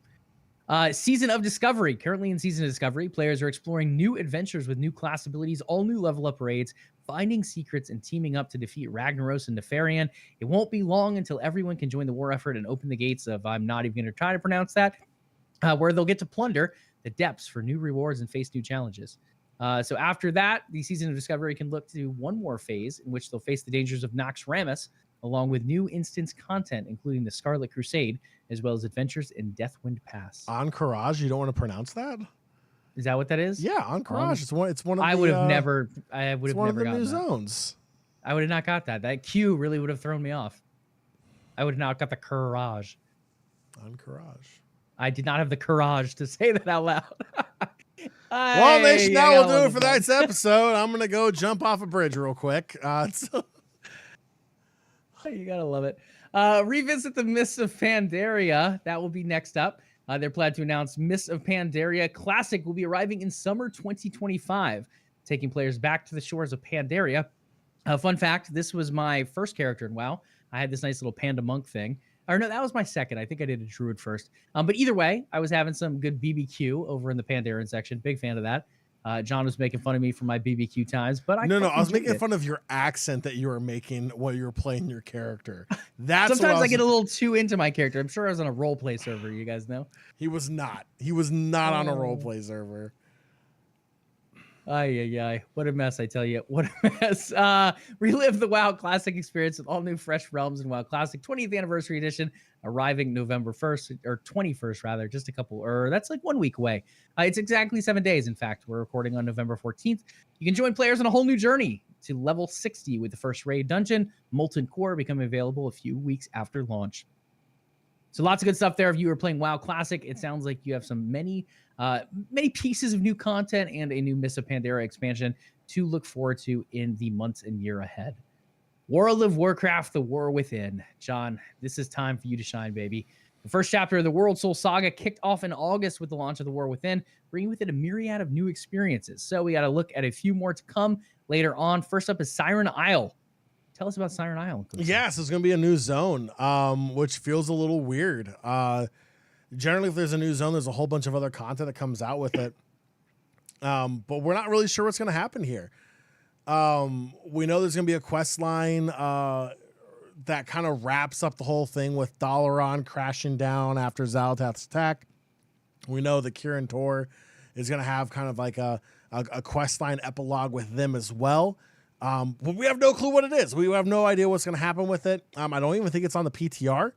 Season of Discovery. Currently in Season of Discovery, players are exploring new adventures with new class abilities, all new level up raids, finding secrets, and teaming up to defeat Ragnaros and Nefarian. It won't be long until everyone can join the war effort and open the gates of, I'm not even going to try to pronounce that, where they'll get to plunder the depths for new rewards and face new challenges. So after that, the Season of Discovery can look to one more phase in which they'll face the dangers of Nox Ramus, along with new instance content, including the Scarlet Crusade, as well as adventures in Deathwind Pass. Encourage? You don't want to pronounce that? Is that what that is? Yeah, Encourage. It's one of I the... would have never... I would have one never of the new gotten that. zones. I would have not got that. That Q really would have thrown me off. I would have not got the courage. Encourage. I did not have the courage to say that out loud. Well, Nation, now we'll do it for tonight's episode. I'm going to go jump off a bridge real quick. You gotta love it. Revisit the Mists of Pandaria. That will be next up. They're planning to announce Mists of Pandaria Classic will be arriving in summer 2025, taking players back to the shores of Pandaria. Fun fact, this was my first character in WoW. I had this nice little panda monk thing. Or no, that was my second. I think I did a druid first. But either way, I was having some good BBQ over in the Pandaren section. Big fan of that. John was making fun of me for my BBQ times, but I was making fun of your accent that you were making while you were playing your character. That's sometimes I get a little too into my character. I'm sure I was on a role play server. You guys know he was not. He was not on a role play server. Ay. What a mess, I tell you. What a mess. Relive the WoW Classic experience with all new fresh realms in WoW Classic 20th Anniversary Edition, arriving November 1st, or 21st, rather, just a couple, or that's like 1 week away. It's exactly 7 days, in fact. We're recording on November 14th. You can join players on a whole new journey to level 60 with the first raid dungeon, Molten Core, becoming available a few weeks after launch. So lots of good stuff there. If you were playing WoW Classic, it sounds like you have some many pieces of new content and a new Mists of Pandaria expansion to look forward to in the months and year ahead. World of Warcraft, The War Within. John, this is time for you to shine, baby. The first chapter of the World Soul Saga kicked off in August with the launch of The War Within, bringing with it a myriad of new experiences. So we got to look at a few more to come later on. First up is Siren Isle. Tell us about Siren Isle. Yes, it's going to be a new zone, which feels a little weird. Generally, if there's a new zone, there's a whole bunch of other content that comes out with it. But we're not really sure what's going to happen here. We know there's going to be a quest line that kind of wraps up the whole thing with Dalaran crashing down after Xal'atath's attack. We know that Kirin Tor is going to have kind of like a quest line epilogue with them as well. But we have no clue what it is. We have no idea what's going to happen with it. I don't even think it's on the PTR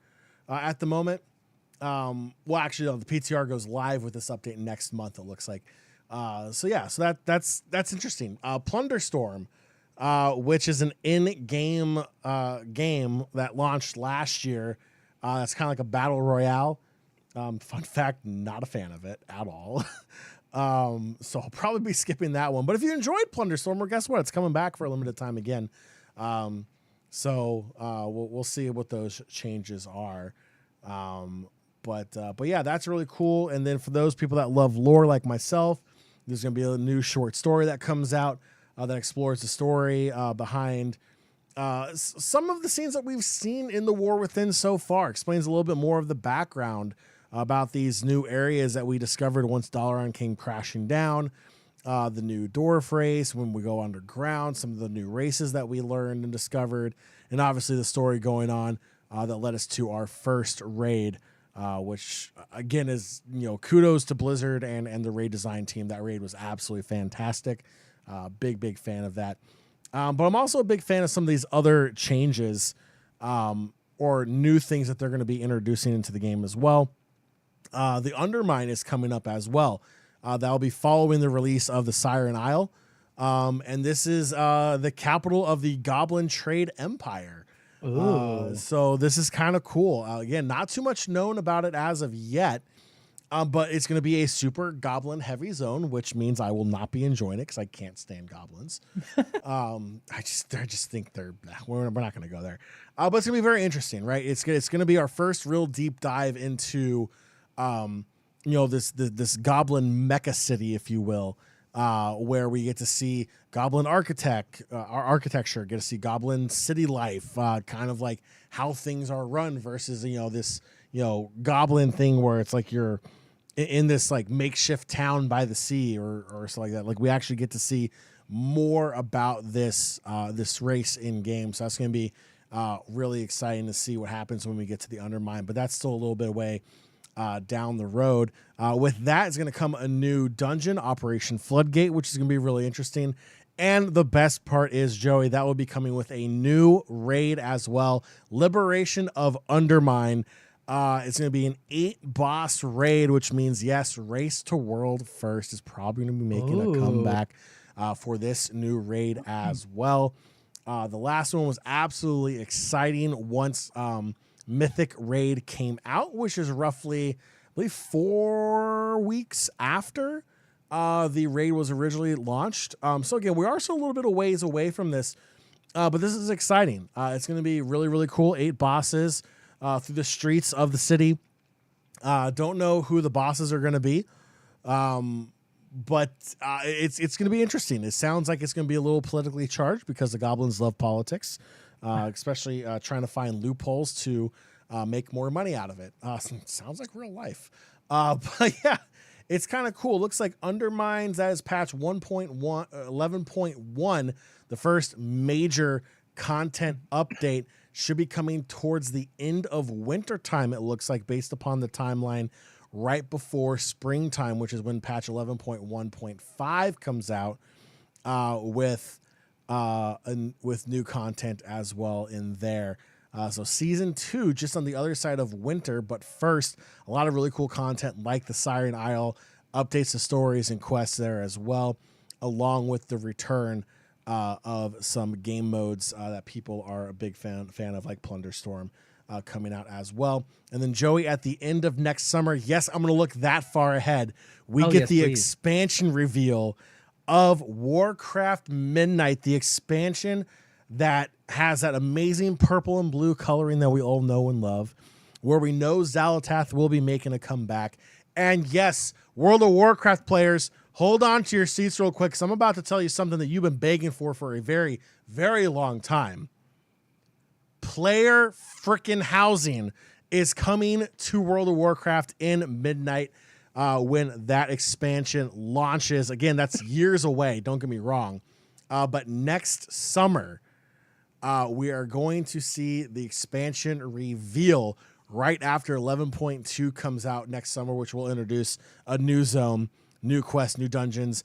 at the moment. Well, actually, no, the PTR goes live with this update next month, it looks like. So that's interesting. Plunderstorm, which is an in-game game that launched last year. That's kind of like a battle royale. Fun fact, not a fan of it at all. So I'll probably be skipping that one. But if you enjoyed Plunderstorm, well, guess what? It's coming back for a limited time again. So we'll see what those changes are. But yeah, that's really cool. And then for those people that love lore like myself, there's going to be a new short story that comes out that explores the story behind some of the scenes that we've seen in The War Within so far. Explains a little bit more of the background about these new areas that we discovered once Dalaran came crashing down. The new dwarf race, when we go underground, some of the new races that we learned and discovered, and obviously the story going on that led us to our first raid, which again is, kudos to Blizzard and the raid design team. That raid was absolutely fantastic. Big fan of that. But I'm also a big fan of some of these other changes or new things that they're going to be introducing into the game as well. The Undermine is coming up as well. That'll be following the release of the Siren Isle. And this is the capital of the Goblin Trade Empire. So this is kind of cool. Again, not too much known about it as of yet. But it's going to be a super goblin heavy zone, which means I will not be enjoying it because I can't stand goblins. I just think we're not going to go there. But it's going to be very interesting, right? It's going to be our first real deep dive into, this goblin mecha city, if you will, where we get to see goblin architecture, get to see goblin city life, kind of like how things are run versus, this, goblin thing where it's like you're in this like makeshift town by the sea or something like that. Like we actually get to see more about this race in game. So that's going to be really exciting to see what happens when we get to the Undermine, but that's still a little bit away down the road. With that is going to come a new dungeon, Operation Floodgate, which is going to be really interesting. And the best part is, Joey, that will be coming with a new raid as well, Liberation of Undermine. It's going to be an 8-boss raid, which means, yes, Race to World First is probably going to be making a comeback for this new raid as well. The last one was absolutely exciting once Mythic Raid came out, which is roughly, I believe, 4 weeks after the raid was originally launched. So again, we are still a little bit of ways away from this, but this is exciting. It's going to be really, really cool. 8 bosses through the streets of the city. Don't know who the bosses are going to be, but it's going to be interesting. It sounds like it's going to be a little politically charged because the goblins love politics, especially trying to find loopholes to make more money out of it. Sounds like real life. But yeah, it's kind of cool. Looks like Undermines, that is patch 11.1, the first major content update, should be coming towards the end of winter time, it looks like, based upon the timeline, right before springtime, which is when patch 11.1.5 comes out, with new content as well in there. So season 2 just on the other side of winter, but first a lot of really cool content like the Siren Isle, updates to stories and quests there as well, along with the return of some game modes that people are a big fan of, like Plunderstorm coming out as well. And then, Joey, at the end of next summer, yes, I'm going to look that far ahead, we get the expansion reveal of Warcraft Midnight, the expansion that has that amazing purple and blue coloring that we all know and love, where we know Xal'atath will be making a comeback. And yes, World of Warcraft players, hold on to your seats real quick, because I'm about to tell you something that you've been begging for a very, very long time. Player freaking housing is coming to World of Warcraft in Midnight when that expansion launches. Again, that's years away, don't get me wrong. But next summer, we are going to see the expansion reveal right after 11.2 comes out next summer, which will introduce a new zone, new quest, new dungeons,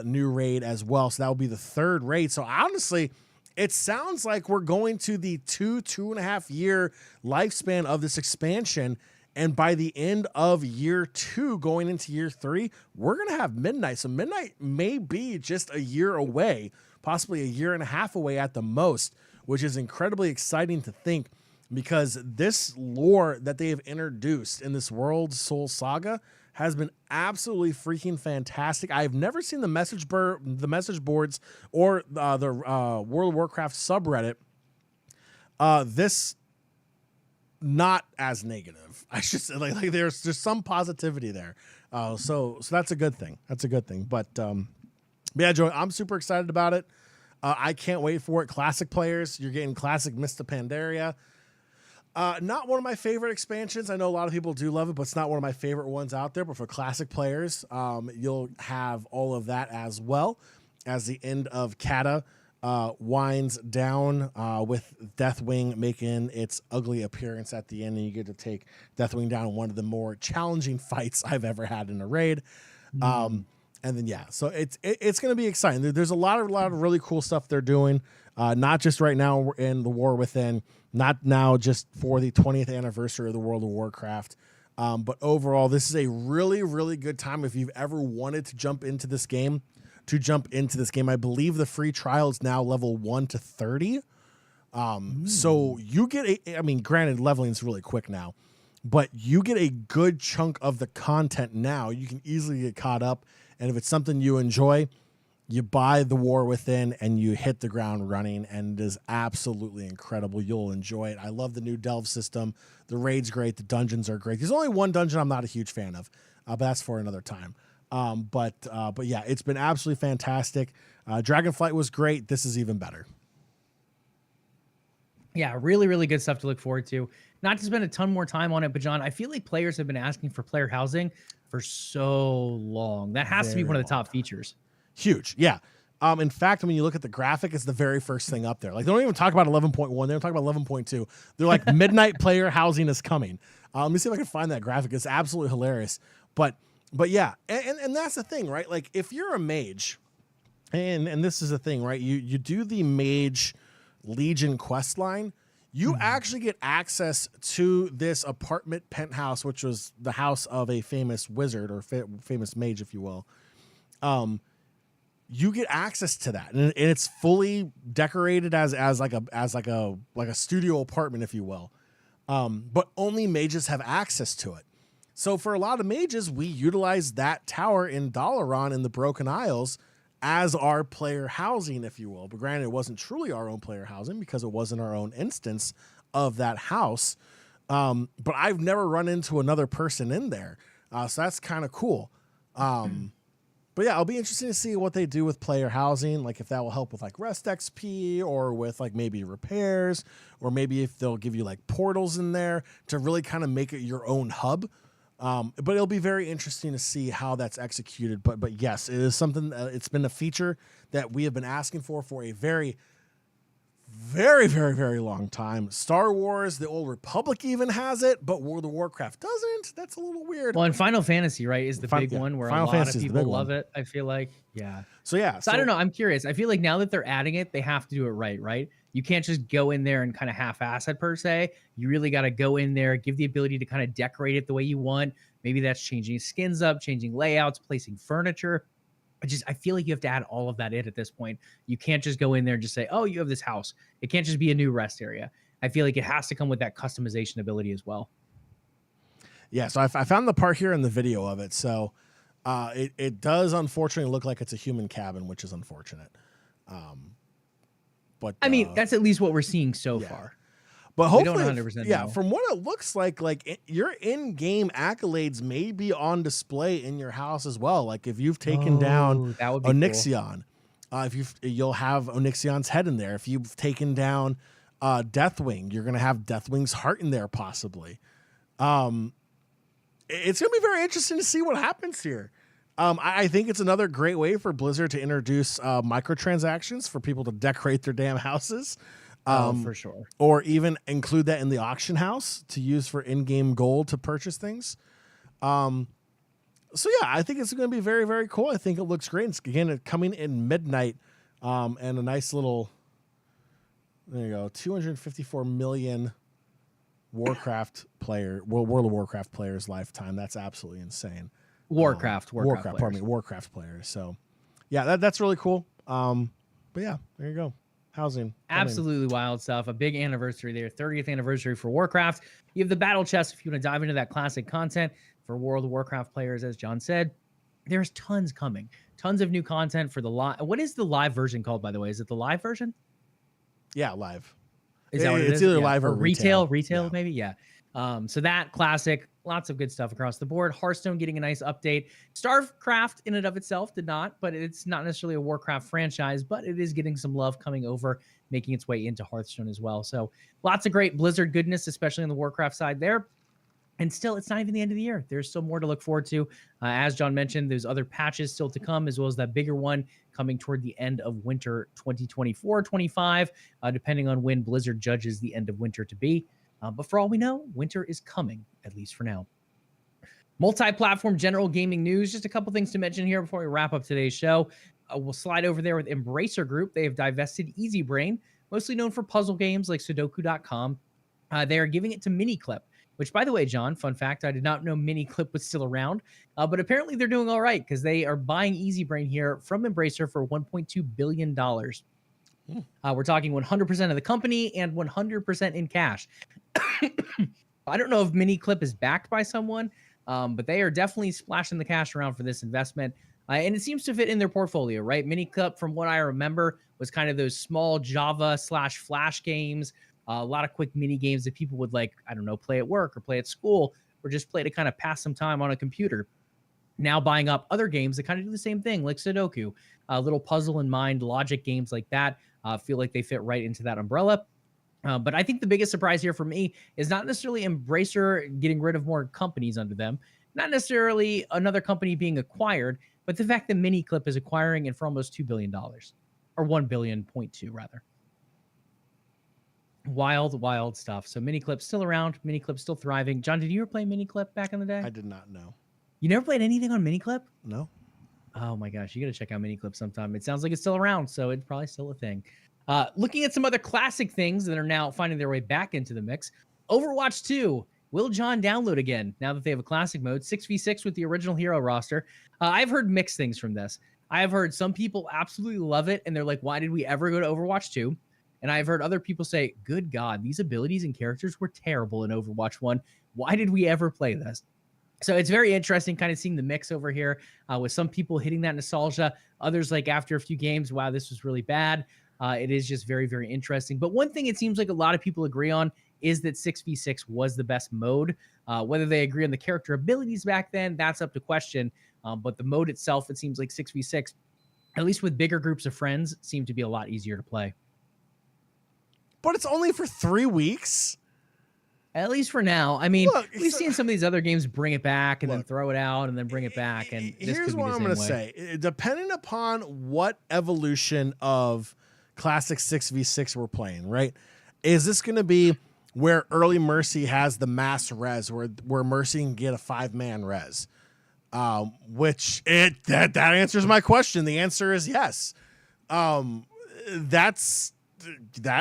new raid as well. So that will be the 3rd raid. So honestly, it sounds like we're going to the 2.5 year lifespan of this expansion. And by the end of year 2, going into year 3, we're going to have Midnight. So Midnight may be just a year away, possibly a year and a half away at the most, which is incredibly exciting to think, because this lore that they have introduced in this World Soul Saga has been absolutely freaking fantastic. I've never seen the message boards or the World of Warcraft subreddit this not as negative. I should say, like there's some positivity there. So that's a good thing. That's a good thing. But yeah, Joey, I'm super excited about it. I can't wait for it. Classic players, you're getting Classic Mists of Pandaria. Not one of my favorite expansions. I know a lot of people do love it, but it's not one of my favorite ones out there. But for classic players, you'll have all of that as well, as the end of Kata winds down with Deathwing making its ugly appearance at the end, and you get to take Deathwing down in one of the more challenging fights I've ever had in a raid. And then, yeah, so it's going to be exciting. There's a lot of really cool stuff they're doing, not just right now in the War Within, not now just for the 20th anniversary of the World of Warcraft, but overall, this is a really, really good time if you've ever wanted to jump into this game. I believe the free trial is now level 1 to 30. So you get I mean, granted, leveling is really quick now, but you get a good chunk of the content now. You can easily get caught up, and if it's something you enjoy, you buy The War Within and you hit the ground running, and it is absolutely incredible. You'll enjoy it. I love the new delve system. The raid's great. The dungeons are great. There's only one dungeon I'm not a huge fan of, but that's for another time. But yeah, it's been absolutely fantastic. Dragonflight was great. This is even better. Yeah, really, really good stuff to look forward to. Not to spend a ton more time on it, but John, I feel like players have been asking for player housing for so long. That has to be one of the top features. Huge. Yeah. In fact, when you look at the graphic, it's the very first thing up there. Like, they don't even talk about 11.1. They don't talk about 11.2. They're like, midnight player housing is coming. Let me see if I can find that graphic. It's absolutely hilarious. But yeah, and that's the thing, right? Like, if you're a mage, and this is the thing, right? You do the mage Legion quest line, you actually get access to this apartment penthouse, which was the house of a famous wizard or famous mage, if you will. You get access to that, and it's fully decorated as like a studio apartment, if you will. But only mages have access to it. So for a lot of mages, we utilize that tower in Dalaran in the Broken Isles as our player housing, if you will. But granted, it wasn't truly our own player housing because it wasn't our own instance of that house. But I've never run into another person in there. So that's kind of cool. But yeah, it'll be interesting to see what they do with player housing, like if that will help with like rest XP or with like maybe repairs, or maybe if they'll give you like portals in there to really kind of make it your own hub. But it'll be very interesting to see how that's executed. But yes, it is something. It's been a feature that we have been asking for a very, very, very, very long time. Star Wars, the Old Republic even has it, but World of Warcraft doesn't. That's a little weird. Well, and Final Fantasy, right, is the big one where Final a lot Fantasy of is the people big love one. it, I feel like. Yeah. So yeah. So I don't know. I'm curious. I feel like now that they're adding it, they have to do it right? You can't just go in there and kind of half-ass it per se. You really got to go in there, give the ability to kind of decorate it the way you want. Maybe that's changing skins up, changing layouts, placing furniture. I feel like you have to add all of that in at this point. You can't just go in there and just say, oh, you have this house. It can't just be a new rest area. I feel like it has to come with that customization ability as well. Yeah, so I found the part here in the video of it. So it does unfortunately look like it's a human cabin, which is unfortunate. But I mean, that's at least what we're seeing so far. But hopefully, we don't 100% know. From what it looks like your in-game accolades may be on display in your house as well. Like if you've taken down Onyxion, cool. You'll have Onyxion's head in there. If you've taken down Deathwing, you're gonna have Deathwing's heart in there possibly. It's gonna be very interesting to see what happens here. I think it's another great way for Blizzard to introduce microtransactions for people to decorate their damn houses. For sure. Or even include that in the auction house to use for in-game gold to purchase things. So yeah, I think it's going to be very, very cool. I think it looks great. It's, again, coming in midnight, and a nice little, there you go, 254 million World of Warcraft players lifetime. That's absolutely insane. Warcraft players. So yeah, that's really cool. But yeah, there you go. Housing. Absolutely wild stuff. A big anniversary there. 30th anniversary for Warcraft. You have the battle chest if you want to dive into that classic content for World of Warcraft players. As John said, there's tons coming. Tons of new content for the live. What is the live version called, by the way? Is it the live version? Yeah, live. Is that what it is? It's either live or retail, maybe. Yeah. So that classic, lots of good stuff across the board. Hearthstone getting a nice update. StarCraft in and of itself did not, but it's not necessarily a Warcraft franchise, but it is getting some love coming over, making its way into Hearthstone as well. So lots of great Blizzard goodness, especially on the Warcraft side there. And still, it's not even the end of the year. There's still more to look forward to. As John mentioned, there's other patches still to come, as well as that bigger one coming toward the end of winter 2024-25, depending on when Blizzard judges the end of winter to be. But for all we know, winter is coming, at least for now. Multi-platform general gaming news. Just a couple things to mention here before we wrap up today's show. We'll slide over there with Embracer Group. They have divested EasyBrain, mostly known for puzzle games like Sudoku.com. They are giving it to Miniclip, which, by the way, John, fun fact, I did not know Miniclip was still around. But apparently they're doing all right because they are buying EasyBrain here from Embracer for $1.2 billion. We're talking 100% of the company and 100% in cash. I don't know if Mini Clip is backed by someone, but they are definitely splashing the cash around for this investment. And it seems to fit in their portfolio, right? Mini Clip, from what I remember, was kind of those small Java/Flash games, a lot of quick mini games that people would like, I don't know, play at work or play at school or just play to kind of pass some time on a computer. Now buying up other games that kind of do the same thing, like Sudoku, little puzzle and mind logic games like that. Feel like they fit right into that umbrella. But I think the biggest surprise here for me is not necessarily Embracer getting rid of more companies under them, not necessarily another company being acquired, but the fact that MiniClip is acquiring it for almost $2 billion, or 1.2 billion rather. Wild stuff. So MiniClip still around, MiniClip still thriving. John, did you ever play MiniClip back in the day? I did not know. You never played anything on MiniClip? No. Oh my gosh, you got to check out MiniClip sometime. It sounds like it's still around, so it's probably still a thing. Looking at some other classic things that are now finding their way back into the mix. Overwatch 2. Will John download again now that they have a classic mode? 6v6 with the original hero roster. I've heard mixed things from this. I've heard some people absolutely love it, and they're like, why did we ever go to Overwatch 2? And I've heard other people say, good God, these abilities and characters were terrible in Overwatch 1. Why did we ever play this? So it's very interesting kind of seeing the mix over here with some people hitting that nostalgia. Others, like after a few games, wow, this was really bad. It is just very, very interesting. But one thing it seems like a lot of people agree on is that 6v6 was the best mode. Whether they agree on the character abilities back then, that's up to question. But the mode itself, it seems like 6v6, at least with bigger groups of friends, seemed to be a lot easier to play. But it's only for 3 weeks. At least for now. I mean, Look, we've seen some of these other games bring it back and then throw it out and then bring it back. And here's what I'm going to say. Depending upon what evolution of Classic 6v6 we're playing, right? Is this going to be where early Mercy has the mass res, where Mercy can get a 5-man res? That answers my question. The answer is yes. That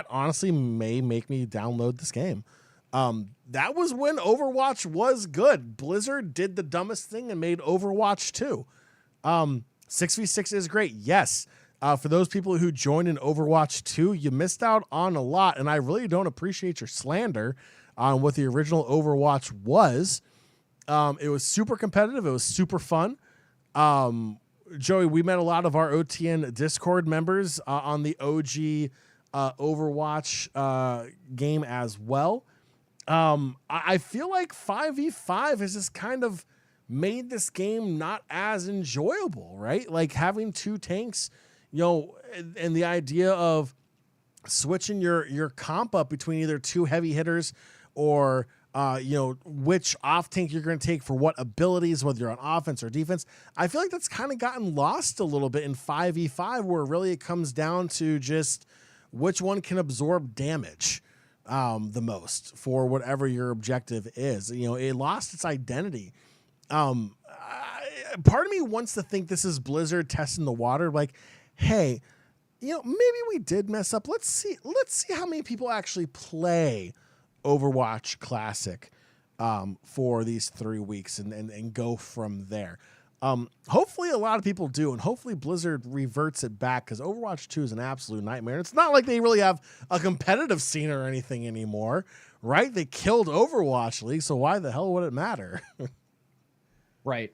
honestly may make me download this game. That was when Overwatch was good. Blizzard did the dumbest thing and made Overwatch 2. 6v6 is great. Yes. For those people who joined in Overwatch 2, you missed out on a lot, and I really don't appreciate your slander on what the original Overwatch was. It was super competitive. It was super fun. Joey, we met a lot of our OTN Discord members on the OG Overwatch game as well. I feel like 5v5 has just kind of made this game not as enjoyable, right? Like having 2 tanks, and the idea of switching your comp up between either 2 heavy hitters or which off tank you're going to take for what abilities, whether you're on offense or defense. I feel like that's kind of gotten lost a little bit in 5v5, where really it comes down to just which one can absorb damage the most for whatever your objective is. It lost its identity. Part of me wants to think this is Blizzard testing the water, like, hey, maybe we did mess up. Let's see how many people actually play Overwatch Classic for these 3 weeks and go from there. Hopefully a lot of people do, and hopefully Blizzard reverts it back, because Overwatch 2 is an absolute nightmare. It's not like they really have a competitive scene or anything anymore, right? They killed Overwatch League, so why the hell would it matter? Right.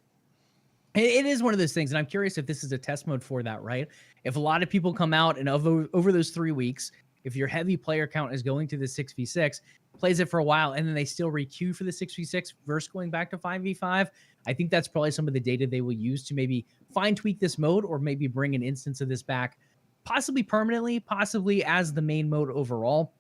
It is one of those things, and I'm curious if this is a test mode for that, right? If a lot of people come out and over those 3 weeks, if your heavy player count is going to the 6v6, plays it for a while, and then they still requeue for the 6v6 versus going back to 5v5, I think that's probably some of the data they will use to maybe fine tweak this mode, or maybe bring an instance of this back, possibly permanently, possibly as the main mode overall.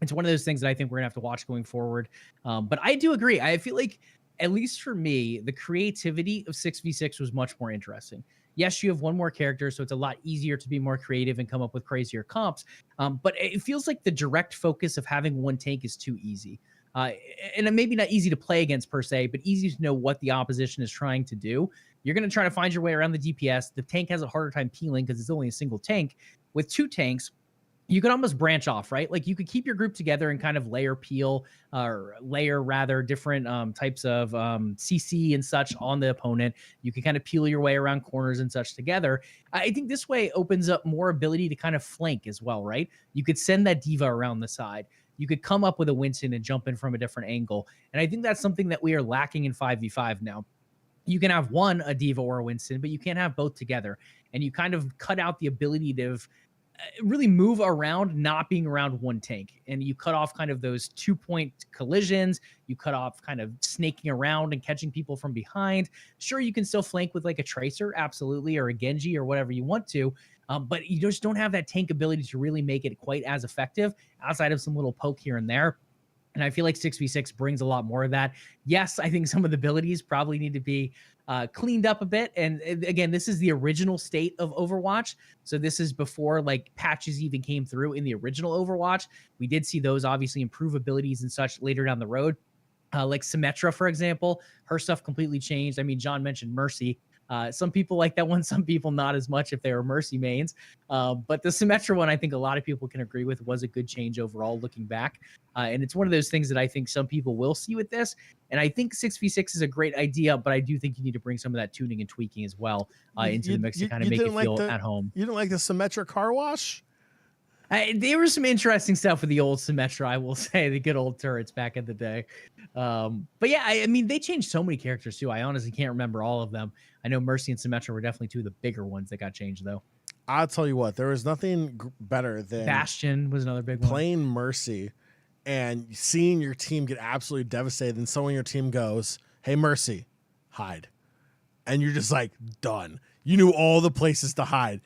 It's one of those things that I think we're gonna have to watch going forward. But I do agree. I feel like, at least for me, the creativity of 6v6 was much more interesting. Yes, you have one more character, so it's a lot easier to be more creative and come up with crazier comps. But it feels like the direct focus of having one tank is too easy. And maybe not easy to play against per se, but easy to know what the opposition is trying to do. You're going to try to find your way around the DPS. The tank has a harder time peeling because it's only a single tank. With 2 tanks, you could almost branch off, right? Like you could keep your group together and kind of layer different types of CC and such on the opponent. You can kind of peel your way around corners and such together. I think this way opens up more ability to kind of flank as well, right? You could send that diva around the side. you could come up with a Winston and jump in from a different angle. And I think that's something that we are lacking in 5v5 now. You can have a D.Va or a Winston, but you can't have both together. And you kind of cut out the ability to really move around, not being around one tank. And you cut off kind of those 2-point collisions. You cut off kind of snaking around and catching people from behind. Sure, you can still flank with like a Tracer, absolutely, or a Genji or whatever you want to. But you just don't have that tank ability to really make it quite as effective outside of some little poke here and there. And I feel like 6v6 brings a lot more of that. Yes, I think some of the abilities probably need to be cleaned up a bit. And again, this is the original state of Overwatch. So this is before like patches even came through in the original Overwatch. We did see those obviously improve abilities and such later down the road. Like Symmetra, for example, her stuff completely changed. I mean, John mentioned Mercy. Some people like that one, some people not as much if they were Mercy mains. But the Symmetra one, I think a lot of people can agree with, was a good change overall looking back. And it's one of those things that I think some people will see with this. And I think 6v6 is a great idea, but I do think you need to bring some of that tuning and tweaking as well into the mix to kind of make it feel at home. You don't like the Symmetra car wash? There was some interesting stuff with the old Symmetra, I will say, the good old turrets back in the day. But yeah, I mean, they changed so many characters too. I honestly can't remember all of them. I know Mercy and Symmetra were definitely two of the bigger ones that got changed, though. I'll tell you what, there was nothing better than Bastion was another big one. Playing Mercy and seeing your team get absolutely devastated, and someone in your team goes, "Hey, Mercy, hide," and you're just like, done. You knew all the places to hide.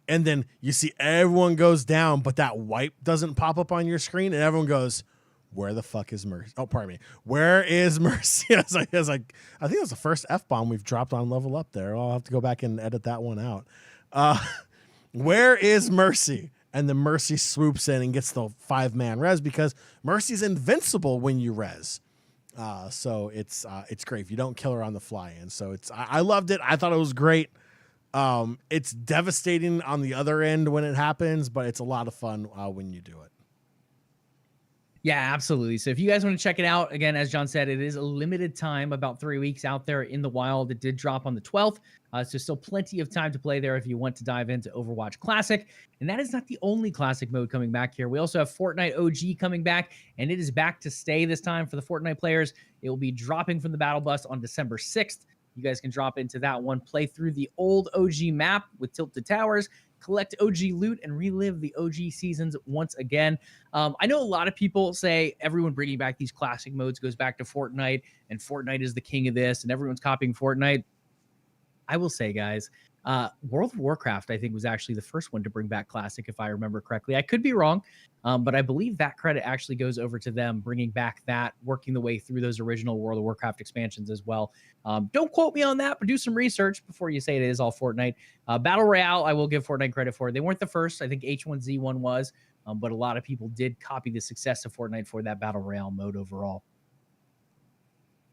And then you see everyone goes down, but that wipe doesn't pop up on your screen, and everyone goes, "Where the fuck is Mercy?" Oh, pardon me. Where is Mercy? I think it was the first F-bomb we've dropped on LvLUp there. I'll have to go back and edit that one out. Where is Mercy? And then Mercy swoops in and gets the 5-man res because Mercy's invincible when you res. So it's great if you don't kill her on the fly in. So I loved it. I thought it was great. It's devastating on the other end when it happens, but it's a lot of fun when you do it. Yeah, absolutely. So if you guys want to check it out, again, as John said, it is a limited time, about 3 weeks out there in the wild. It did drop on the 12th. So still plenty of time to play there if you want to dive into Overwatch Classic. And that is not the only Classic mode coming back here. We also have Fortnite OG coming back, and it is back to stay this time for the Fortnite players. It will be dropping from the Battle Bus on December 6th. You guys can drop into that one, play through the old OG map with Tilted Towers, collect OG loot, and relive the OG seasons once again. I know a lot of people say everyone bringing back these classic modes goes back to Fortnite, and Fortnite is the king of this, and everyone's copying Fortnite. I will say, guys, World of Warcraft, I think, was actually the first one to bring back Classic, if I remember correctly. I could be wrong, but I believe that credit actually goes over to them, bringing back that, working the way through those original World of Warcraft expansions as well. Don't quote me on that, but do some research before you say it is all Fortnite. Battle Royale, I will give Fortnite credit for. They weren't the first. I think H1Z1 was, but a lot of people did copy the success of Fortnite for that Battle Royale mode overall.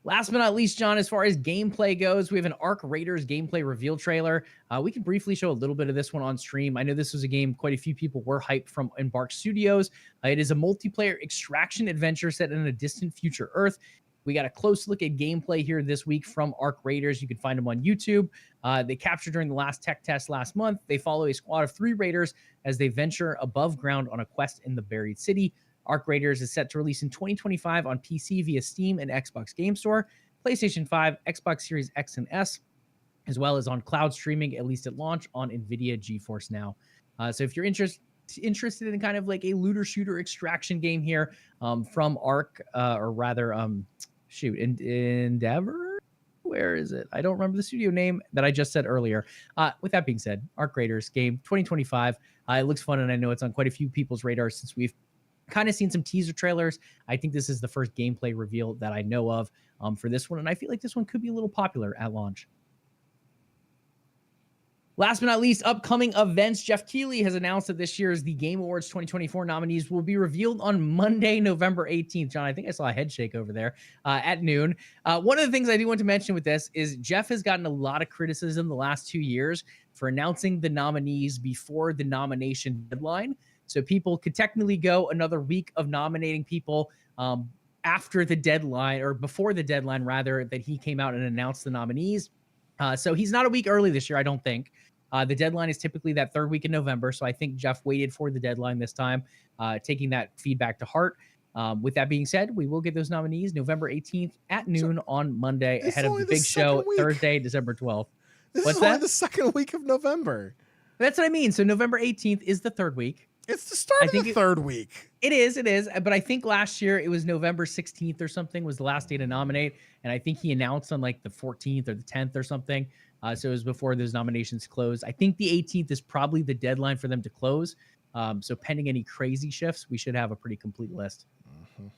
Last but not least, John, as far as gameplay goes, we have an Arc Raiders gameplay reveal trailer. We can briefly show a little bit of this one on stream. I know this was a game quite a few people were hyped from Embark Studios. It is a multiplayer extraction adventure set in a distant future Earth. We got a close look at gameplay here this week from Arc Raiders. You can find them on YouTube. They captured during the last tech test last month. They follow a squad of 3 raiders as they venture above ground on a quest in the buried city. Arc Raiders is set to release in 2025 on PC via Steam and Xbox Game Store, PlayStation 5, Xbox Series X and S, as well as on cloud streaming, at least at launch, on NVIDIA GeForce Now. So if you're interested in kind of like a looter shooter extraction game here from Arc, or rather, Endeavor? Where is it? I don't remember the studio name that I just said earlier. With that being said, Arc Raiders game 2025. It looks fun, and I know it's on quite a few people's radars since we've kind of seen some teaser trailers. I think this is the first gameplay reveal that I know of for this one, and I feel like this one could be a little popular at launch. Last but not least, upcoming events. Jeff Keighley has announced that this year's The Game Awards 2024 nominees will be revealed on Monday, November 18th. John, I think I saw a head shake over there at noon. One of the things I do want to mention with this is Jeff has gotten a lot of criticism the last 2 years for announcing the nominees before the nomination deadline. So people could technically go another week of nominating people after the deadline, or before the deadline, rather, that he came out and announced the nominees. So he's not a week early this year, I don't think. The deadline is typically that 3rd week in November. So I think Jeff waited for the deadline this time, taking that feedback to heart. With that being said, we will get those nominees November 18th at noon on Monday ahead of the only big the show second week. Thursday, December 12th. This What's is only that? the second week of November. That's what I mean. So November 18th is the third week. It's the start of the third week. It is. But I think last year it was November 16th or something was the last day to nominate. And I think he announced on like the 14th or the 10th or something. So it was before those nominations closed. I think the 18th is probably the deadline for them to close. So pending any crazy shifts, we should have a pretty complete list. Mm-hmm.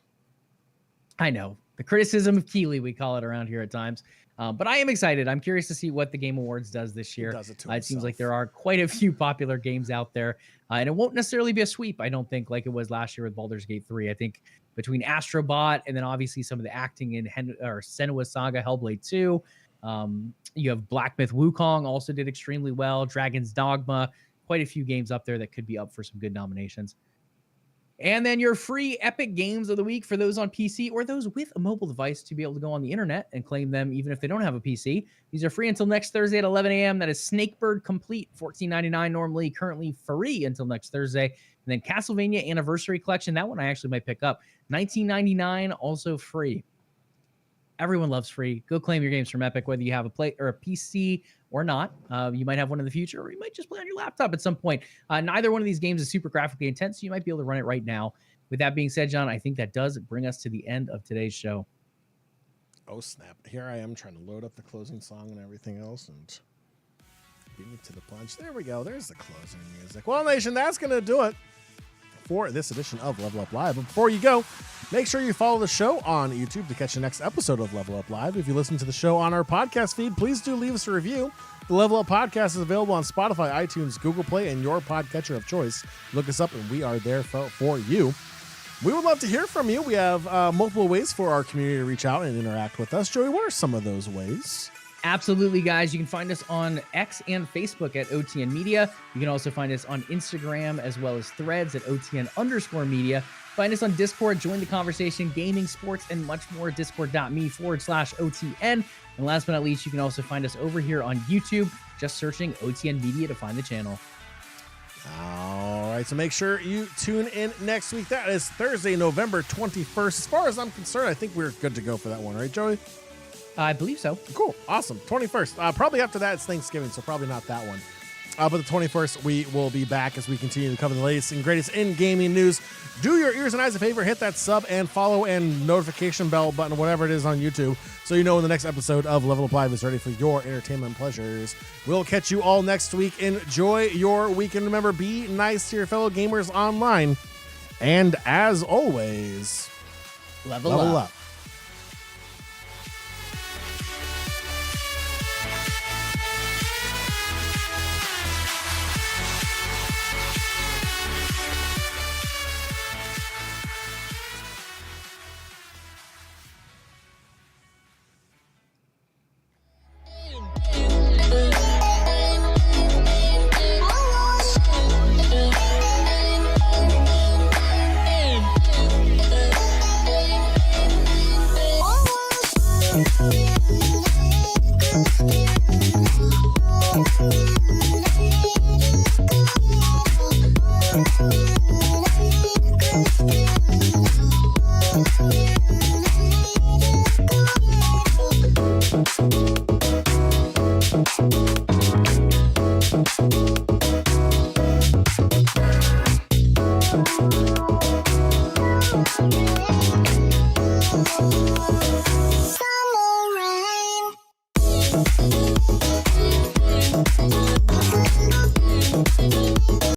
I know. The criticism of Keeley, we call it around here at times. But I am excited. I'm curious to see what the Game Awards does this year. It seems like there are quite a few popular games out there. And it won't necessarily be a sweep, I don't think, like it was last year with Baldur's Gate 3. I think between Astrobot and then obviously some of the acting in Senua's Saga, Hellblade 2. You have Black Myth Wukong also did extremely well. Dragon's Dogma. Quite a few games up there that could be up for some good nominations. And then your free Epic Games of the Week for those on PC or those with a mobile device to be able to go on the internet and claim them even if they don't have a PC. These are free until next Thursday at 11 a.m. That is Snakebird Complete, $14.99 normally, currently free until next Thursday. And then Castlevania Anniversary Collection, that one I actually might pick up, $19.99, also free. Everyone loves free. Go claim your games from Epic, whether you have a PC or not. You might have one in the future, or you might just play on your laptop at some point. Neither one of these games is super graphically intense, so you might be able to run it right now. With that being said, John, I think that does bring us to the end of today's show. Oh, snap. Here I am trying to load up the closing song and everything else, and beat me to the punch. There we go. There's the closing music. Well, Nation, that's going to do it for this edition of Level Up Live. But before you go, make sure you follow the show on YouTube to catch the next episode of Level Up Live. If you listen to the show on our podcast feed, please do leave us a review. The Level Up Podcast is available on Spotify, iTunes, Google Play, and your podcatcher of choice. Look us up, and we are there for you. We would love to hear from you. We have multiple ways for our community to reach out and interact with us. Joey, what are some of those ways? Absolutely, guys. You can find us on X and Facebook at OTN Media. You can also find us on Instagram as well as Threads at OTN_media. Find us on Discord, join the conversation, gaming, sports, and much more. Discord.me/OTN. And last but not least, you can also find us over here on YouTube, just searching OTN Media to find the channel. All right, so make sure you tune in next week. That is Thursday, November 21st. As far as I'm concerned, I think we're good to go for that one, right, Joey? I believe so. Cool. Awesome. 21st. Probably after that, it's Thanksgiving, so probably not that one. But the 21st, we will be back as we continue to cover the latest and greatest in gaming news. Do your ears and eyes a favor. Hit that sub and follow and notification bell button, whatever it is on YouTube, so you know when the next episode of Level Up Live is ready for your entertainment pleasures. We'll catch you all next week. Enjoy your weekend. Remember, be nice to your fellow gamers online. And as always, level up.